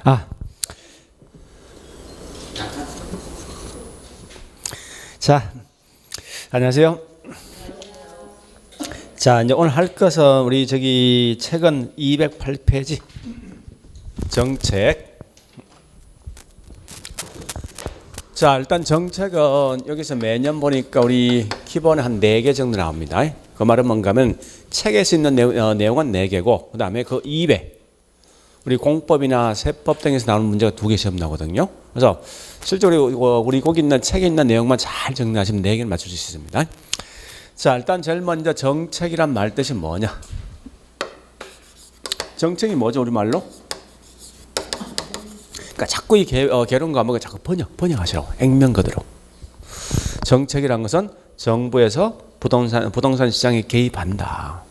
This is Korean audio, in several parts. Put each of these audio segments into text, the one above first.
아, 자, 안녕하세요. 자, 이제 오늘 할 것은 우리 저기 책은 208페이지 정책. 자, 일단 정책은 여기서 매년 보니까 우리 기본에 한 4개 정도 나옵니다. 그 말은 뭔가 하면 책에서 있는 내용은 4개고 그 다음에 그 이외 우리 공법이나 세법 등에서 나오는 문제가 2개 시험 나오거든요. 그래서 실제로 우리 거기 있는 책에 있는 내용만 잘 정리하시면 4개를 맞출 수 있습니다. 자, 일단 제일 먼저 정책이란 말 뜻이 뭐냐? 정책이 뭐죠, 우리말로? 그러니까 자꾸 이 개론 과목을 자꾸 번역하시라고. 액면 그대로. 정책이란 것은 정부에서 부동산 시장에 개입한다.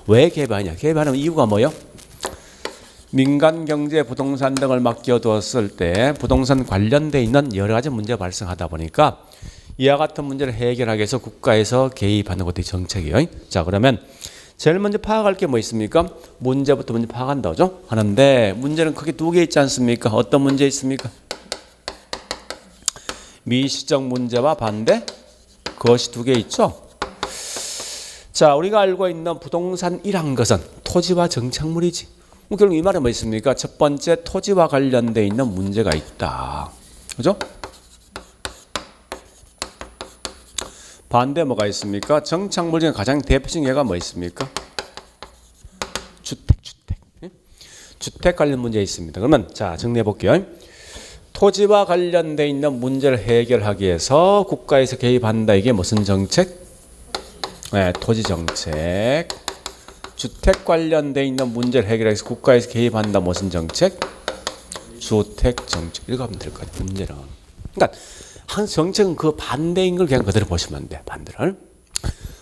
왜 개입하냐? 개입하는 이유가 뭐요? 민간 경제 부동산 등을 맡겨두었을 때 부동산 관련돼 있는 여러 가지 문제가 발생하다 보니까 이와 같은 문제를 해결하기 위해서 국가에서 개입하는 것이 정책이에요. 자, 그러면 제일 먼저 파악할 게 뭐 있습니까? 문제부터 먼저 파악한다죠. 하는데 문제는 크게 2개 있지 않습니까? 어떤 문제 있습니까? 미시적 문제와 반대 그것이 2개 있죠. 자, 우리가 알고 있는 부동산이란 것은 토지와 정착물이지. 결국 이 말은 뭐 있습니까? 첫 번째, 토지와 관련돼 있는 문제가 있다. 그죠? 반대 뭐가 있습니까? 정착물 중에 가장 대표적인 예가 뭐 있습니까? 주택. 주택 관련 문제 있습니다. 그러면 자, 정리해 볼게요. 토지와 관련돼 있는 문제를 해결하기 위해서 국가에서 개입한다. 이게 무슨 정책? 네, 토지 정책. 주택 관련돼 있는 문제를 해결하기 위해서 국가에서 개입한다. 무슨 정책? 주택 정책. 이렇게 하면 될 것 같아요. 문제는. 그러니까 한 정책은 그 반대인 걸 그냥 그대로 보시면 돼. 반대를.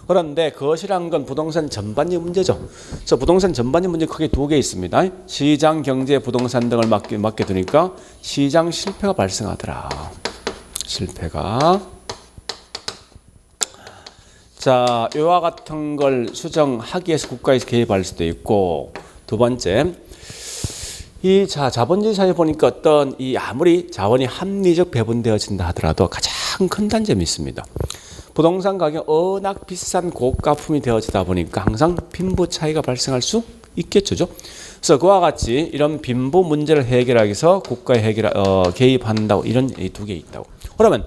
그런데 그것이란 건 부동산 전반의 문제죠. 그래서 부동산 전반의 문제 크게 2개 있습니다. 시장 경제 부동산 등을 맡게 두니까 시장 실패가 발생하더라. 실패가. 자, 이와 같은 걸 수정하기 위해서 국가에서 개입할 수도 있고, 두 번째, 이 자본주의 사회 보니까 어떤 이 아무리 자원이 합리적 배분되어진다 하더라도 가장 큰 단점이 있습니다. 부동산 가격 워낙 비싼 고가품이 되어지다 보니까 항상 빈부 차이가 발생할 수 있겠죠. 그래서 그와 같이 이런 빈부 문제를 해결하기 위해서 국가에 개입한다고 이런 2개 있다고. 그러면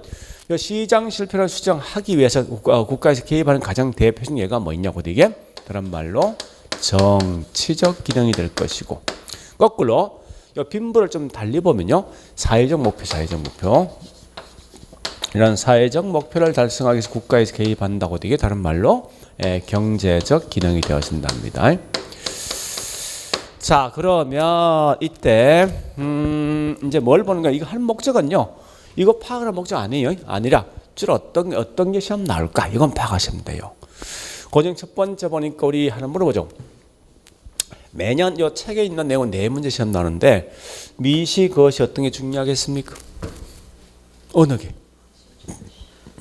시장 실패를 수정하기 위해서 국가에서 개입하는 가장 대표적인 예가 뭐 있냐고 이게 다른 말로 정치적 기능이 될 것이고, 거꾸로 이 빈부를 좀 달리 보면요, 사회적 목표. 이런 사회적 목표를 달성하기 위해서 국가에서 개입한다고 이게 다른 말로 경제적 기능이 되어진답니다. 자, 그러면 이때 이제 뭘 보는 거야? 이거 할 목적은요, 이거 파악할 목적 아니에요. 아니라 주로 어떤 게 시험 나올까? 이건 파악하시면 돼요. 고정 첫 번째 보니까 우리 하나 물어보죠. 매년 이 책에 있는 내용은 4문제 시험 나오는데 미시 그것이 어떤 게 중요하겠습니까? 어느 게?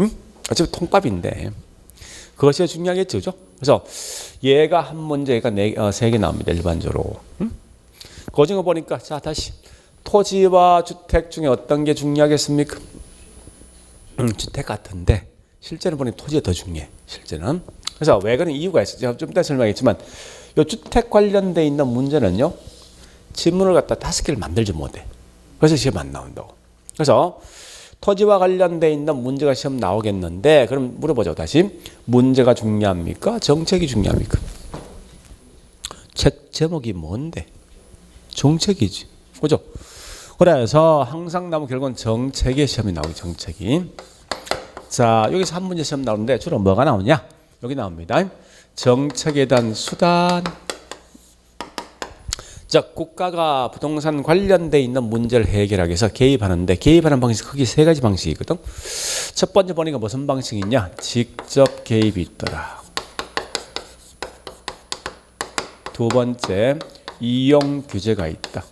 응? 어차피 통밥인데 그것이 중요하겠죠, 그죠? 그래서 얘가 한 문제가 3개 나옵니다, 일반적으로. 응? 고정을 보니까 자, 다시 토지와 주택 중에 어떤 게 중요하겠습니까? 주택 같은데 실제는 보니 토지가 더 중요해, 실제는. 그래서 왜 그런 이유가 있어요. 제가 좀 이따 설명하겠지만 이 주택 관련돼 있는 문제는요, 지문을 갖다 5개를 만들지 못해. 그래서 시험 안 나온다고. 그래서 토지와 관련돼 있는 문제가 시험 나오겠는데, 그럼 물어보죠. 다시 문제가 중요합니까? 정책이 중요합니까? 책 제목이 뭔데? 정책이지, 그죠? 그래서 항상 나오면 결국은 정책의 시험이 나오고, 정책이. 자, 여기서 한 문제 시험 나오는데 주로 뭐가 나오냐? 여기 나옵니다. 정책에 대한 수단. 자, 국가가 부동산 관련돼 있는 문제를 해결하기 위해서 개입하는데 개입하는 방식 크게 3가지 방식이 있거든. 첫 번째 보니까 무슨 방식이 있냐? 직접 개입이 있더라. 두 번째, 이용 규제가 있다.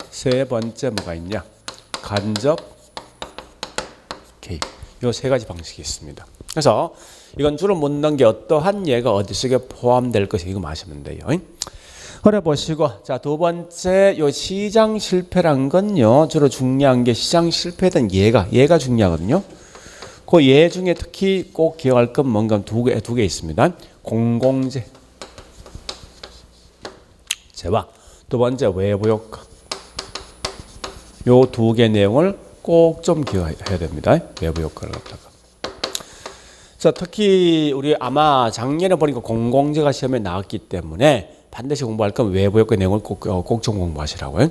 세 번째 뭐가 있냐? 간접 개입. 이 3가지 방식이 있습니다. 그래서 이건 주로 묻는 게 어떠한 예가 어디 속에 포함될 것이 이거 마시면 돼요. 그래 보시고 자, 두 번째 요 시장 실패란 건요. 주로 중요한 게 시장 실패된 얘가 중요하거든요. 그 얘 중에 특히 꼭 기억할 건 뭔가 두 개 있습니다. 공공재 제와 두 번째 외부 효과. 요 두 개 내용을 꼭 좀 기억해야 됩니다. 외부 효과를 갖다가. 자, 특히 우리 아마 작년에 보니까 공공재가 시험에 나왔기 때문에 반드시 공부할 건 외부 효과 내용을 꼭 좀 공부하시라고요.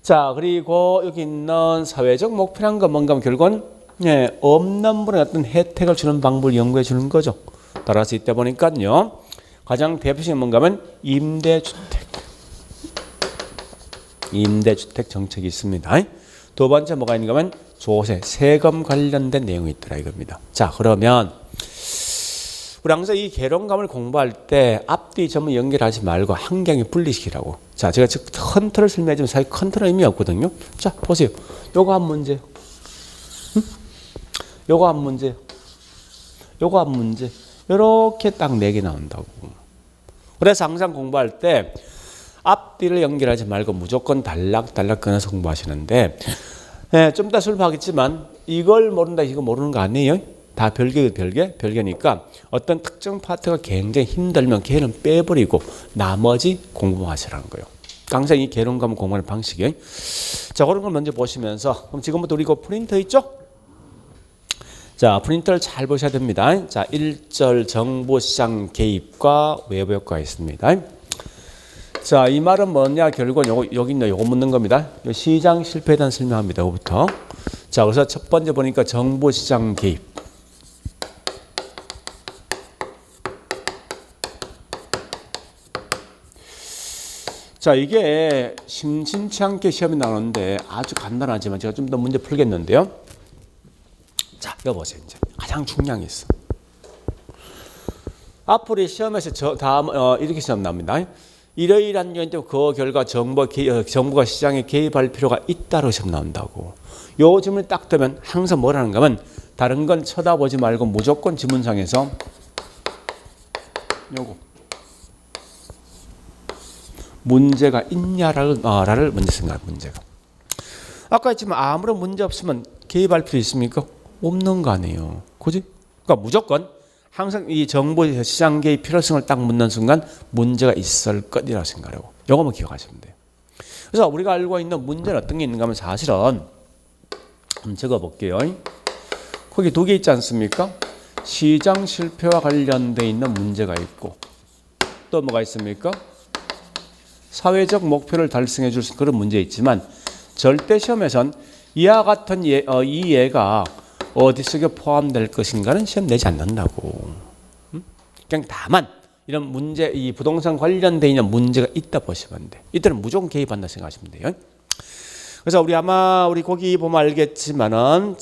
자, 그리고 여기 있는 사회적 목표란 건 뭔가 하면 결국은 없는 분에 어떤 혜택을 주는 방법을 연구해 주는 거죠. 따라서 이때 보니까요. 가장 대표적인 뭔가 하면 임대주택 정책이 있습니다. 두 번째 뭐가 있는가 하면 조세, 세금 관련된 내용이 있더라 이겁니다. 자, 그러면 우리 항상 이 개론감을 공부할 때 앞뒤 전부 연결하지 말고 한 강에 분리시키라고. 자, 제가 지금 컨트롤 설명해주면 사실 컨트롤 의미 없거든요. 자, 보세요. 요거 한 문제. 요거 한 문제. 요거 한 문제. 요렇게 딱 4개 나온다고. 그래서 항상 공부할 때 앞뒤를 연결하지 말고 무조건 단락 끊어서 공부하시는데 좀 이따 수업하겠지만 이걸 모른다 이거 모르는 거 아니에요? 다 별개니까 어떤 특정 파트가 굉장히 힘들면 걔는 빼버리고 나머지 공부하시라는 거예요. 항상 이 개론감 공부하는 방식이에요. 자, 그런 걸 먼저 보시면서 그럼 지금부터 우리 그 프린터 있죠? 자, 프린터를 잘 보셔야 됩니다. 자, 1절 정보시장 개입과 외부 효과가 있습니다. 자, 이 말은 뭐냐? 결국은 여기 있는 요거 묻는 겁니다. 시장 실패에 대한 설명합니다. 요거부터. 자, 그래서 첫 번째 보니까 정보시장 개입. 자, 이게 심심치 않게 시험에 나오는데 아주 간단하지만 제가 좀 더 문제 풀겠는데요. 자, 이거 보세요. 이제 가장 중요한 게 있어. 앞으로 시험에서 다음 이렇게 시험 나옵니다. 이러이러한 요인 때문에 그 결과 정부가 시장에 개입할 필요가 있다고 시험 나온다고. 요 질문이 딱 뜨면 항상 뭐라는가 하면 다른 건 쳐다보지 말고 무조건 지문상에서 요거 문제가 있냐라를 먼저 생각해. 문제가 아까 했지만 아무런 문제 없으면 개입할 필요 있습니까? 없는 거 아니에요. 그지? 그러니까 무조건 항상 이 정보 시장 개입 필요성을 딱 묻는 순간 문제가 있을 것이라고 생각하고 이거만 기억하시면 돼요. 그래서 우리가 알고 있는 문제는 어떤 게 있는가 하면 사실은 한번 적어볼게요. 거기 두 개 있지 않습니까? 시장 실패와 관련돼 있는 문제가 있고 또 뭐가 있습니까? 사회적 목표를 달성해 줄 그런 문제 있지만 절대 시험에선 이와 같은 이 예가 어디 속에 포함될 것인가는 시험 내지 않는다고. 그냥 다만 이런 문제, 이 부동산 관련돼 있는 문제가 있다 보시면 돼. 이때는 무조건 개입한다 생각하시면 돼요. 그래서 우리 거기 보면 알겠지만은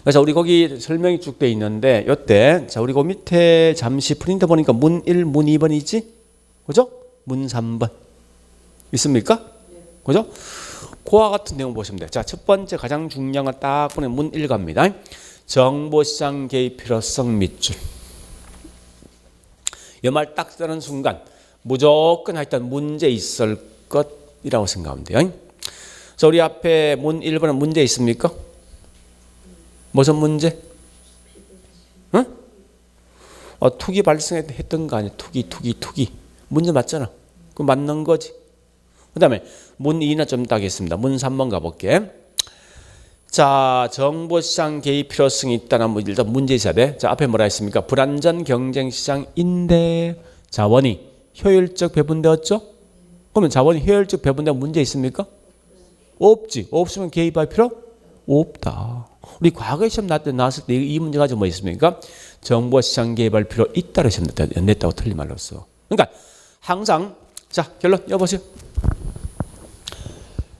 그래서 우리 거기 설명이 쭉 돼 있는데 요때 자 우리 그 밑에 잠시 프린터 보니까 문 1, 문 2번 있지? 그죠? 문 3번 있습니까? 그죠? 그와 같은 내용 보시면 돼요. 자, 첫 번째 가장 중요한 건 딱 보면 문 1 갑니다. 정보시장 개입 필요성 밑줄. 이 말 딱 쓰는 순간 무조건 하여튼 문제 있을 것이라고 생각하면 돼요. 그래서 우리 앞에 문 1번은 문제 있습니까? 무슨 문제? 응? 투기 발생했던 거 아니야? 투기. 문제 맞잖아. 그거 맞는 거지. 그 다음에 문 2는 좀 따겠습니다. 문 3번 가볼게. 자, 정보시장 개입 필요성이 있다는 일단 문제 있어야 돼. 자, 앞에 뭐라 했습니까? 불안전 경쟁시장인데 자원이 효율적 배분되었죠? 그러면 자원이 효율적 배분되면 문제 있습니까? 없지. 없으면 개입할 필요? 없다. 우리 과거에 시험 나왔을 때 이 문제 가지고 뭐 있습니까? 정보시장 개입할 필요 있다고 시험 냈다고 틀린 말로 써. 그러니까 항상 자 결론 여보세요.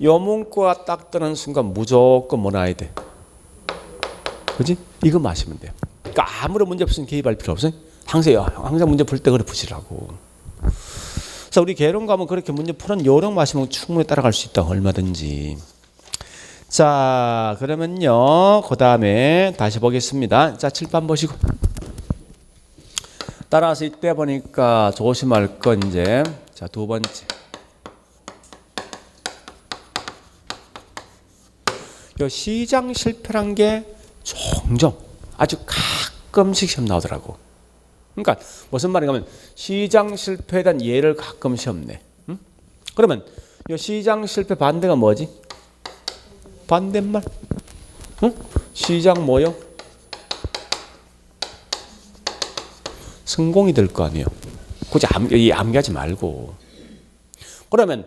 요 문구가 딱 뜨는 순간 무조건 뭐 나야 돼? 그지? 이거 마시면 돼요. 그러니까 아무런 문제 없으면 개입할 필요 없어요. 항상 문제 풀 때 그래 푸시라고. 그래서 우리 개론 가면 그렇게 문제 푸는 요령 마시면 충분히 따라갈 수 있다. 얼마든지. 자, 그러면요. 그 다음에 다시 보겠습니다. 자, 칠판 보시고. 따라서 이때 보니까 조심할 건 이제 자, 두 번째. 요 시장 실패란 게 종종 아주 가끔씩 시험 나오더라고. 그러니까 무슨 말인가 하면 시장 실패에 대한 예를 가끔 시험 내. 응? 그러면 요 시장 실패 반대가 뭐지? 반대말. 응? 시장 뭐요? 성공이 될 거 아니에요. 굳이 암기하지 말고. 그러면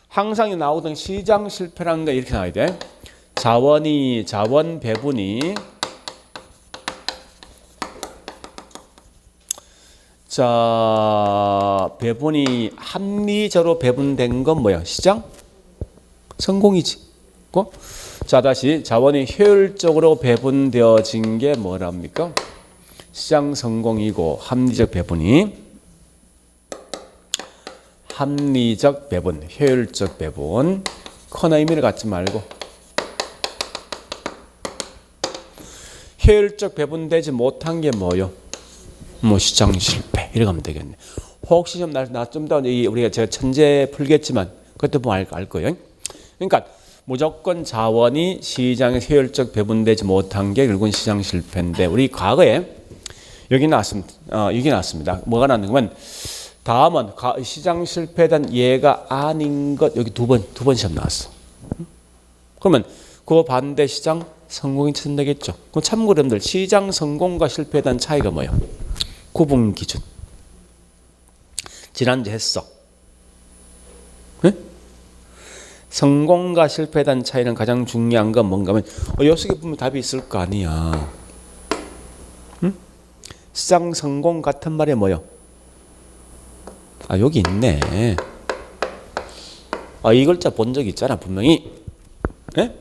항상 나오던 시장 실패라는 게 이렇게 나와야 돼. 자원 배분이 자 배분이 합리적으로 배분된 건 뭐야? 시장 성공이지. 자 다시 자원이 효율적으로 배분되어진 게 뭐랍니까? 시장 성공이고 합리적 배분이 합리적 배분, 효율적 배분. 커나 의미를 갖지 말고 효율적 배분되지 못한 게 뭐요? 뭐 시장 실패 이렇게 하면 되겠네. 혹시 좀 좀 더 우리가 제가 천재 풀겠지만 그것도 보면 알 거예요. 그러니까 무조건 자원이 시장에 효율적 배분되지 못한 게 결국은 시장 실패인데 우리 과거에 여기 나왔습니다. 뭐가 나왔냐면 다음은 시장 실패에 대한 예가 아닌 것 여기 두 번 시험 나왔어. 그러면 그 반대 시장 성공이 된다겠죠. 그럼 참고로 여러분들 시장 성공과 실패에 대한 차이가 뭐예요? 구분 기준. 지난주 했어. 네? 성공과 실패에 대한 차이는 가장 중요한 건 뭔가 하면 요 속에 보면 답이 있을 거 아니야. 응? 시장 성공 같은 말이 뭐예요? 아 여기 있네. 아 이 글자 본 적 있잖아 분명히. 네?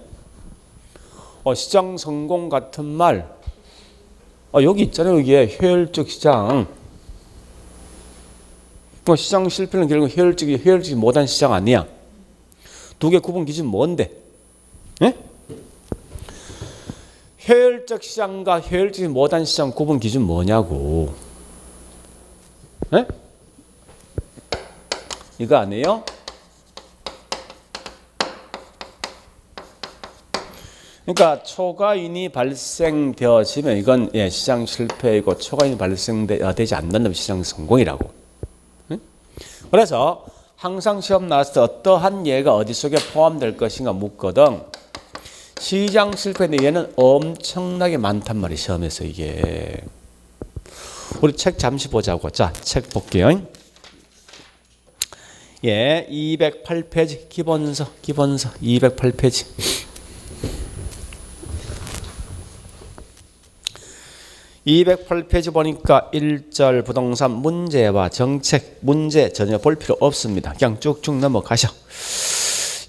시장 성공 같은 말. 여기 있잖아요. 여기에 효율적 시장. 시장 실패는 결국 효율적이 못한 시장 아니야. 두 개 구분 기준 뭔데? 네? 효율적 시장과 효율적이 못한 시장 구분 기준 뭐냐고. 네? 이거 아니에요? 그러니까 초과인이 발생되어지면 이건 시장 실패이고 초과인이 발생되지 않는다면 시장 성공이라고. 응? 그래서 항상 시험 나왔을 때 어떠한 예가 어디 속에 포함될 것인가 묻거든. 시장 실패인데 얘는 엄청나게 많단 말이에요. 시험에서 이게. 우리 책 잠시 보자고. 자, 책 볼게요. 208페이지 기본서 208페이지. 208페이지 보니까 1절 부동산 문제와 정책 문제 전혀 볼 필요 없습니다. 그냥 쭉쭉 넘어가셔.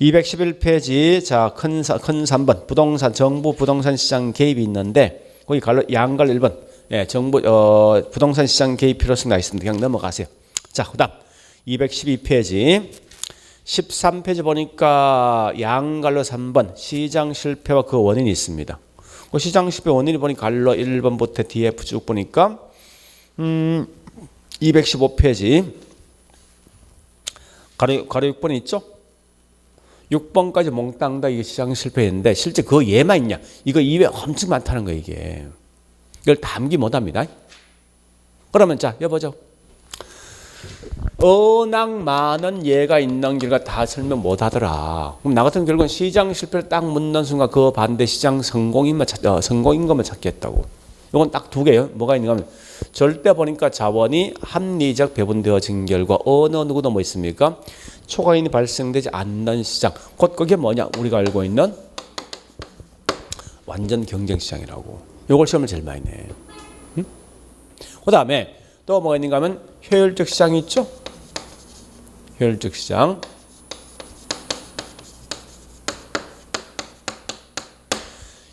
211페이지 자 큰 3번 부동산 정부 부동산 시장 개입이 있는데 거기 양갈 1번 정부 부동산 시장 개입 필요성이 나 있습니다. 그냥 넘어가세요. 자 그다음 212페이지 13페이지 보니까 양갈로 3번 시장 실패와 그 원인이 있습니다. 그 시장 실패 원인이 보니까 갈로 1번부터 DF 쭉 보니까 215페이지 가로 6번 있죠? 6번까지 몽땅 다 이게 시장 실패인데 실제 그 예만 있냐? 이거 이외에 엄청 많다는 거예요 이게. 이걸 다 암기 못합니다. 그러면 자 여보죠. 워낙 많은 예가 있는 길가 다 설명 못하더라. 그럼 나 같은 결국은 시장 실패를 딱 묻는 순간 그 반대 시장 성공인 것만 찾겠다고. 이건 딱 두 개예요. 뭐가 있는가 하면 절대 보니까 자원이 합리적 배분되어진 결과 어느 누구도 뭐 있습니까? 초과인이 발생되지 않는 시장. 곧 그게 뭐냐? 우리가 알고 있는 완전 경쟁 시장이라고. 이걸 시험을 제일 많이 내. 응? 그 다음에 또 뭐가 있는가 하면 효율적 시장이 있죠? 효율적 시장.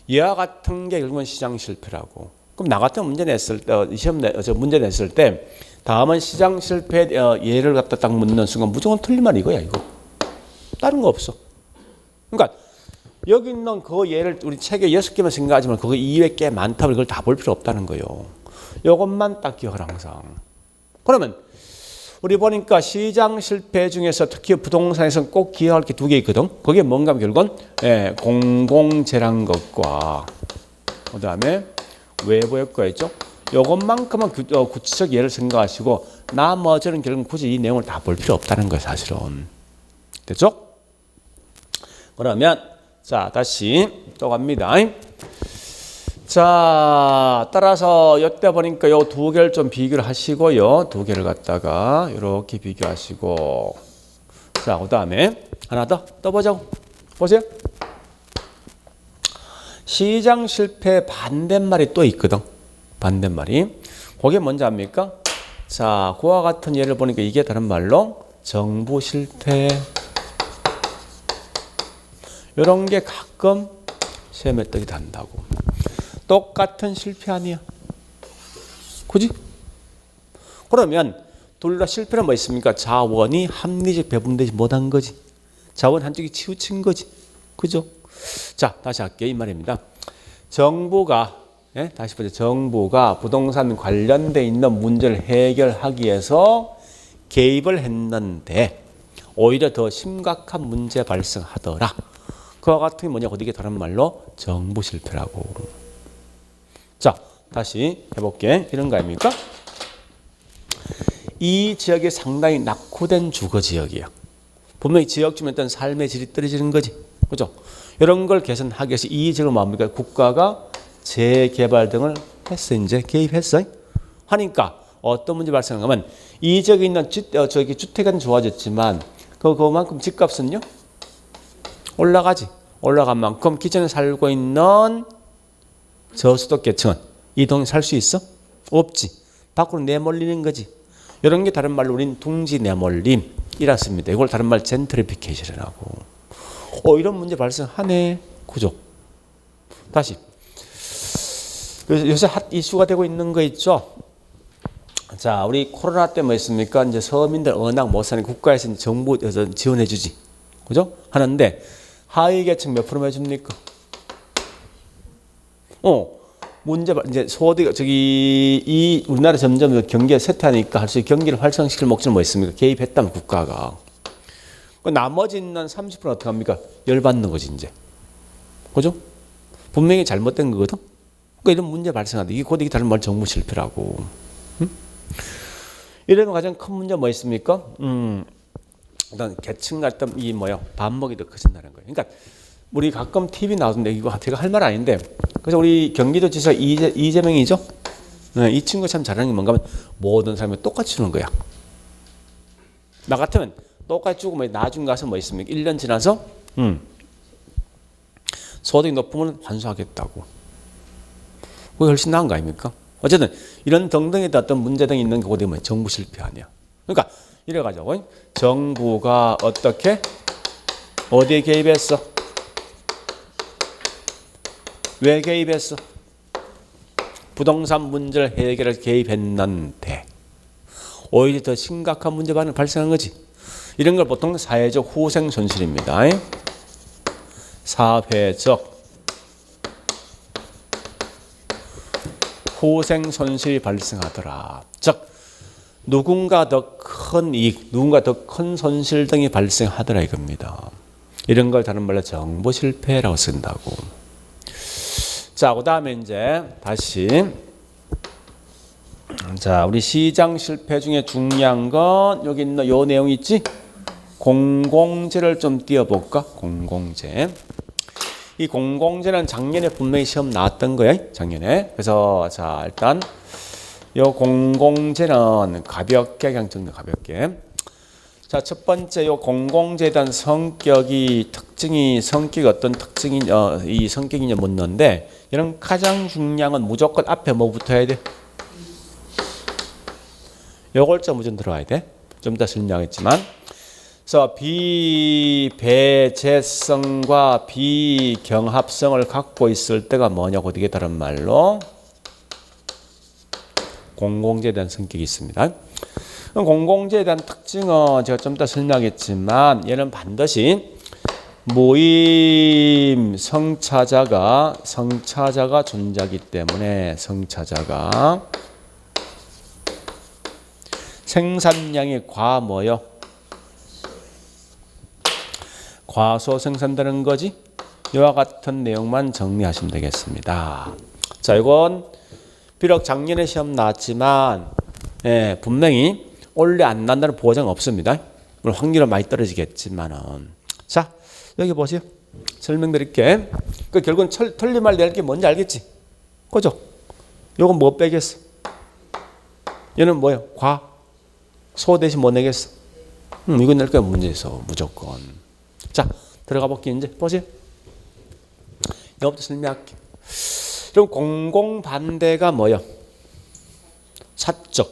이와 같은 게 결국은 시장 실패라고. 그럼 나 같은 문제 냈을 때, 문제 냈을 때, 다음은 시장 실패 예를 갖다 딱 묻는 순간 무조건 틀린 말 이거야, 이거. 다른 거 없어. 그러니까 여기 있는 그 예를 우리 책에 6개만 생각하지만 그거 이외에 꽤 많다고 이걸 다 볼 필요 없다는 거예요. 이것만 딱 기억을 항상. 그러면 우리 보니까 시장 실패 중에서 특히 부동산에서는 꼭 기여할 게 두 개 있거든. 그게 뭔가 하면 결국은 공공재란 것과 그다음에 외부 효과 있죠. 요것만큼은 구체적 예를 생각하시고 나머지는 결국 굳이 이 내용을 다 볼 필요 없다는 거예요, 사실은. 됐죠? 그러면 자, 다시 또 갑니다. 자, 따라서 이때 보니까 요 두 개를 좀 비교를 하시고요. 두 개를 갖다가 이렇게 비교하시고, 자, 그다음에 하나 더 떠보자고. 보세요. 시장 실패 반대말이 또 있거든. 반대말이. 그게 뭔지 압니까? 자, 그와 같은 예를 보니까 이게 다른 말로 정부 실패. 이런 게 가끔 시험에 뜨게 된다고. 똑같은 실패 아니야. 그지? 그러면 둘 다 실패는 뭐 있습니까? 자원이 합리적 배분되지 못한 거지. 자원 한쪽이 치우친 거지. 그죠? 자, 다시 할게요. 이 말입니다. 정부가 다시 보죠. 정부가 부동산 관련돼 있는 문제를 해결하기 위해서 개입을 했는데 오히려 더 심각한 문제 발생하더라. 그와 같은 게 뭐냐? 어디게 다른 말로 정부 실패라고. 자, 다시 해볼게. 이런 거 아닙니까? 이 지역이 상당히 낙후된 주거 지역이야. 분명히 지역 주면 일단 삶의 질이 떨어지는 거지. 그죠? 이런 걸 개선하기 위해서 이 지역을 뭡니까? 국가가 재개발 등을 했어. 이제 개입했어. 하니까 어떤 문제 발생하면 이 지역에 있는 주택은 좋아졌지만 그만큼 집값은요? 올라가지. 올라간 만큼 기존에 살고 있는 저소득 계층은 이 동에 살 수 있어? 없지. 밖으로 내몰리는 거지. 이런 게 다른 말로 우리는 둥지 내몰림이라 씁니다. 이걸 다른 말 젠트리피케이션이라고. 이런 문제 발생하네. 그죠? 다시. 요새 핫 이슈가 되고 있는 거 있죠? 자, 우리 코로나 때 뭐 했습니까? 이제 서민들 워낙 못 사니 국가에서 이제 정부 지원해 주지. 그죠? 하는데 하위 계층 몇 프로 해줍니까? 문제 이제 소득 이 우리나라 점점 경기가 쇠퇴하니까 할 수 있는 경기를 활성시킬 목적은 뭐 있습니까? 개입했다면 국가가. 나머지 있는 30%는 어떻게 합니까? 열받는 거지 이제. 그죠? 분명히 잘못된 거거든. 그러니까 이런 문제 발생한다. 이게 곧 이게 다른 말 정부 실패라고. 응? 이런 가장 큰 문제 뭐 있습니까? 일단 계층 갈등 이 반목이 더 커진다는 거예요. 그러니까 우리 가끔 TV 나오는데 이거 제가 할 말 아닌데 그래서 우리 경기도지사 이재명이죠. 네, 이 친구 참 잘하는 게 뭔가 하면 모든 사람이 똑같이 주는 거야. 나 같으면 똑같이 주고 나중 가서 뭐 있습니까? 1년 지나서 소득이 높으면 환수하겠다고. 그게 훨씬 나은 거 아닙니까? 어쨌든 이런 등등의 어떤 문제 등이 있는 게 어디 보면 정부 실패 아니야. 그러니까 이래가지고 정부가 어떻게 어디에 개입했어? 왜 개입했어? 부동산 문제를 해결할 개입했는데 오히려 더 심각한 문제가 발생한 거지. 이런 걸 보통 사회적 후생 손실입니다. 사회적 후생 손실이 발생하더라. 즉 누군가 더 큰 이익, 누군가 더 큰 손실 등이 발생하더라 이겁니다. 이런 걸 다른 말로 정부 실패라고 쓴다고. 자, 그다음에 이제 다시 자, 우리 시장 실패 중에 중요한 건 여기 있는 요 내용 있지? 공공재를 좀 띄워볼까? 공공재. 이 공공재는 작년에 분명히 시험 나왔던 거예요. 작년에. 그래서 자, 일단 요 공공재는 가볍게 그냥 정리 가볍게. 자, 첫 번째 요 공공재에 대한 성격이 어떤 특징이 이 성격이냐 묻는데 이런 가장 중요한 건 무조건 앞에 뭐 붙어야 돼? 요걸 좀 무조건 들어와야 돼. 좀 이따 설명하겠지만. 그래서 비배제성과 비경합성을 갖고 있을 때가 뭐냐고 되게 다른 말로 공공재에 대한 성격이 있습니다. 공공재에 대한 특징은 제가 좀 이따 설명하겠지만 얘는 반드시 모임 성차자가 존재하기 때문에 성차자가 생산량이 뭐요? 과소 생산되는 거지. 이와 같은 내용만 정리하시면 되겠습니다. 자, 이건 비록 작년에 시험 나왔지만 분명히 올해 안 난다는 보장 없습니다. 물론 확률은 많이 떨어지겠지만은. 자, 여기 보세요. 설명드릴게. 그 결국은 틀린 말 낼 게 뭔지 알겠지? 그죠? 요건 뭐 빼겠어? 얘는 뭐예요? 소 대신 뭐 내겠어? 이거 낼 거야 문제에서 무조건. 자, 들어가 볼게요. 이제 보세요. 이거부터 설명할게. 그럼 공공 반대가 뭐예요? 사적,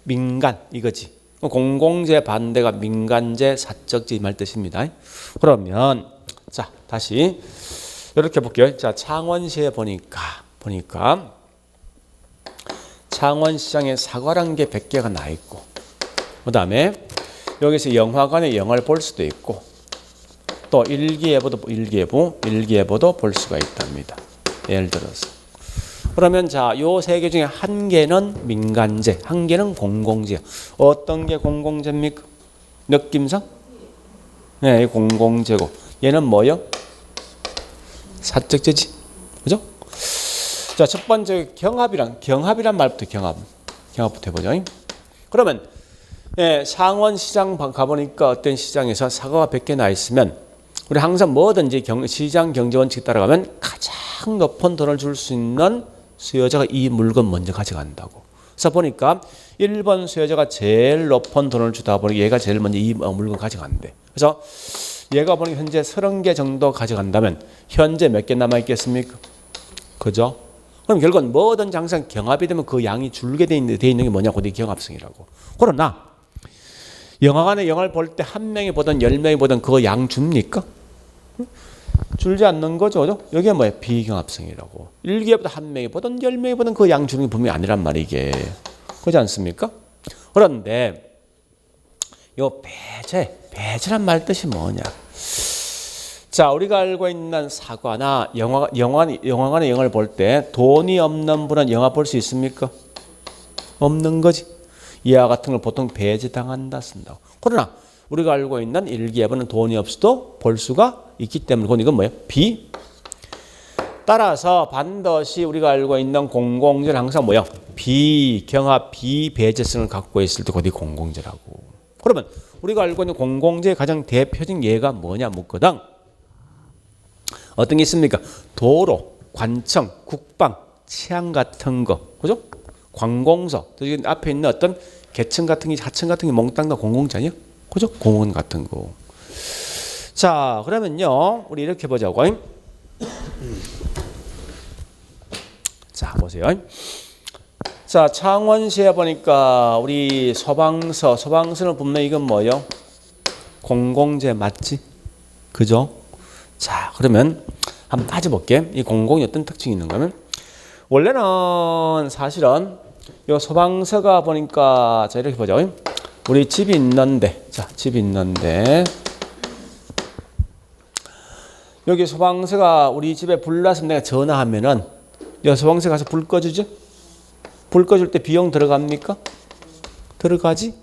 민간 이거지. 공공재 반대가 민간재, 사적재 이 말 뜻입니다. 그러면 자 다시 이렇게 볼게요. 자 창원시에 보니까 창원시장에 사과란 게 100개가 나 있고, 그 다음에 여기서 영화관에 영화를 볼 수도 있고, 또 일기예보도 볼 수가 있답니다. 예를 들어서. 그러면 자, 요 세 개 중에 한 개는 민간재, 한 개는 공공재. 어떤 게 공공재입니까? 느낌상? 네, 공공재고. 얘는 뭐요? 사적재지. 그죠? 자, 첫 번째 경합이란 말부터 경합부터 해보죠. 그러면 상원시장 가보니까 어떤 시장에서 사과가 100개 나 있으면 우리 항상 뭐든지 시장 경제원칙에 따라가면 가장 높은 돈을 줄 수 있는 수요자가 이 물건 먼저 가져간다고. 그래서 보니까 1번 수요자가 제일 높은 돈을 주다 보니 얘가 제일 먼저 이 물건 가져간대. 그래서 얘가 보니까 현재 30개 정도 가져간다면 현재 몇 개 남아있겠습니까? 그죠? 그럼 결국은 뭐든지 항상 경합이 되면 그 양이 줄게 돼 있는 게 뭐냐? 그게 경합성이라고. 그러나 영화관에 영화를 볼 때 한 명이 보든 10명이 보든 그거 양 줍니까? 줄지 않는 거죠. 그죠? 여기가 뭐야? 비경합성이라고. 일기예보다 한 명이 보든 10명이 보든 그 양 주는 게 분명히 아니란 말이 이게. 그렇지 않습니까? 그런데 요 배제란 말 뜻이 뭐냐? 자, 우리가 알고 있는 사과나 영화관에 영화를 볼 때 돈이 없는 분은 영화 볼 수 있습니까? 없는 거지. 이와 같은 걸 보통 배제당한다 쓴다고. 그러나 우리가 알고 있는 일기예보는 돈이 없어도 볼 수가 있기 때문에 그건 이건 뭐예요? 따라서 반드시 우리가 알고 있는 공공재는 항상 뭐예요? 비경합, 비배제성을 갖고 있을 때 그게 공공재라고. 그러면 우리가 알고 있는 공공재의 가장 대표적인 예가 뭐냐 묻거든. 어떤 게 있습니까? 도로, 관청, 국방, 치안 같은 거, 그죠? 관공서, 여기 앞에 있는 어떤 계층 같은 게, 하층 같은 게 몽땅 다 공공재 아니야? 그죠? 공원 같은 거. 자, 그러면요, 우리 이렇게 보자고. 자, 보세요. 자, 창원시에 보니까 우리 소방서는 분명히 이건 뭐요? 공공재 맞지? 그죠? 자, 그러면 한번 따져볼게. 이 공공이 어떤 특징이 있는가 하면, 원래는 사실은 이 소방서가 보니까, 자, 이렇게 보죠. 우리 집이 있는데, 여기 소방서가 우리 집에 불 났으면 내가 전화하면은, 이 소방서 가서 불 꺼주죠? 불 꺼줄 때 비용 들어갑니까? 들어가지?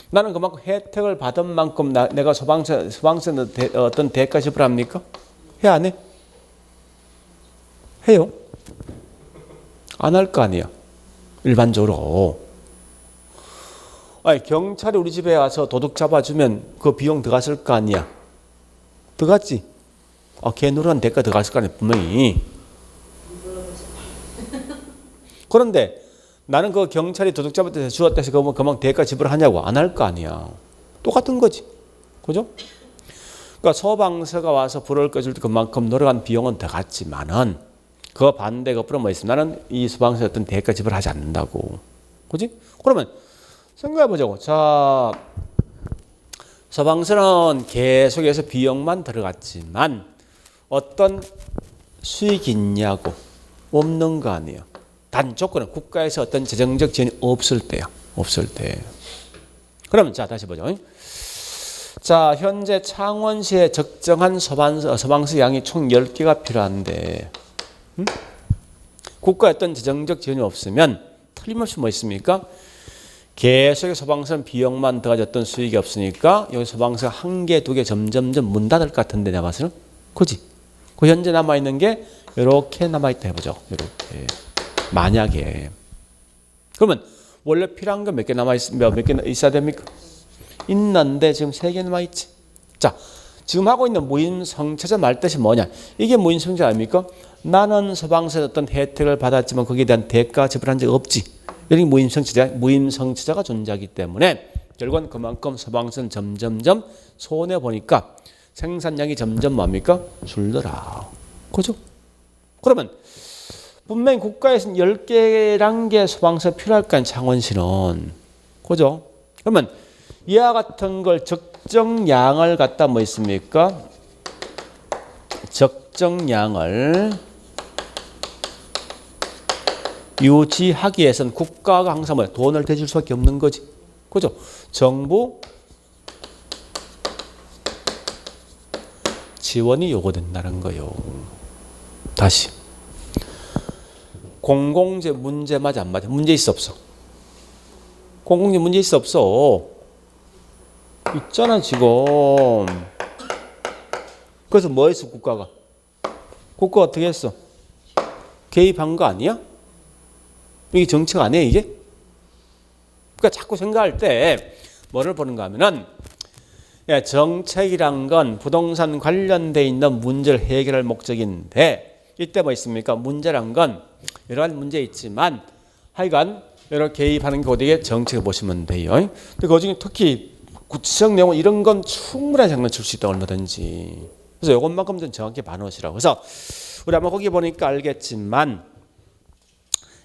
나는 그만큼 혜택을 받은 만큼 내가 소방서에 어떤 대가 지불합니까? 해, 안 해? 해요? 안 할 거 아니야. 일반적으로. 아니, 경찰이 우리 집에 와서 도둑 잡아주면 그 비용 들어갔을 거 아니야. 들어갔지? 개누런 대가 들어갔을 거 아니야, 분명히. 그런데 나는 그 경찰이 도둑 잡을 때 주었다 해서 그만 대가 지불하냐고. 안 할 거 아니야. 똑같은 거지. 그죠? 그러니까 소방서가 와서 불을 꺼줄 때 그만큼 들어간 비용은 더 같지만은 그 반대 거꾸로 뭐 있으면 나는 이 소방서에 어떤 대가 지불하지 않는다고. 그지? 그러면 생각해 보자고. 자, 소방서는 계속해서 비용만 들어갔지만 어떤 수익이 있냐고. 없는 거 아니에요. 단 조건은 국가에서 어떤 재정적 지원이 없을 때야. 없을 때. 그러면 자, 다시 보죠. 자, 현재 창원시에 적정한 소방서 양이 총 10개가 필요한데 국가의 어떤 재정적 지원이 없으면 틀림없이 뭐 있습니까? 계속 소방서는 비용만 더가졌던 수익이 없으니까 여기 소방서 한 개, 두 개 점점점 문 닫을 것 같은데 내가 봐서는 그지? 그 현재 남아있는 게 이렇게 남아있다 해보죠. 이렇게 만약에 그러면 원래 필요한 건 몇 개 몇 개 있어야 됩니까? 있는데 지금 3개 남아있지. 자, 지금 하고 있는 무임성체자 말 뜻이 뭐냐? 이게 무임성체 아닙니까? 나는 소방서에 어떤 혜택을 받았지만 거기에 대한 대가 지불한 적 없지. 여기 무임성체자가 존재하기 때문에 결국은 그만큼 소방서는 점점점 손해 보니까 생산량이 점점 뭡니까? 줄더라. 그죠? 그러면 분명히 국가에서는 10개란 게 소방서 필요할 거 아니에요, 창원시는. 그죠? 그러면 이와 같은 걸 적정량을 갖다 뭐 있습니까? 적정량을 유지하기 위해서는 국가가 항상 뭐야? 돈을 대줄 수밖에 없는 거지. 그죠? 정부 지원이 요구된다는 거예요. 다시. 공공재 문제 맞아 안 맞아? 문제 있어 없어? 공공재 문제 있어 없어? 있잖아 지금. 그래서 뭐 했어 국가가? 국가 어떻게 했어? 개입한 거 아니야? 이게 정책 아니에요 이게? 그러니까 자꾸 생각할 때 뭐를 보는가 하면은 정책이란 건 부동산 관련돼 있는 문제를 해결할 목적인데 이때 뭐 있습니까? 문제란 건 여러 가지 문제 있지만 하여간 여러 개입하는 게 어디에 정책을 보시면 돼요. 근데 그 중에 특히 구체적 내용 이런 건 충분한 장난 줄 수 있다 얼마든지. 그래서 이것만큼 좀 정확히 봐놓으시라고. 그래서 우리 아마 거기 보니까 알겠지만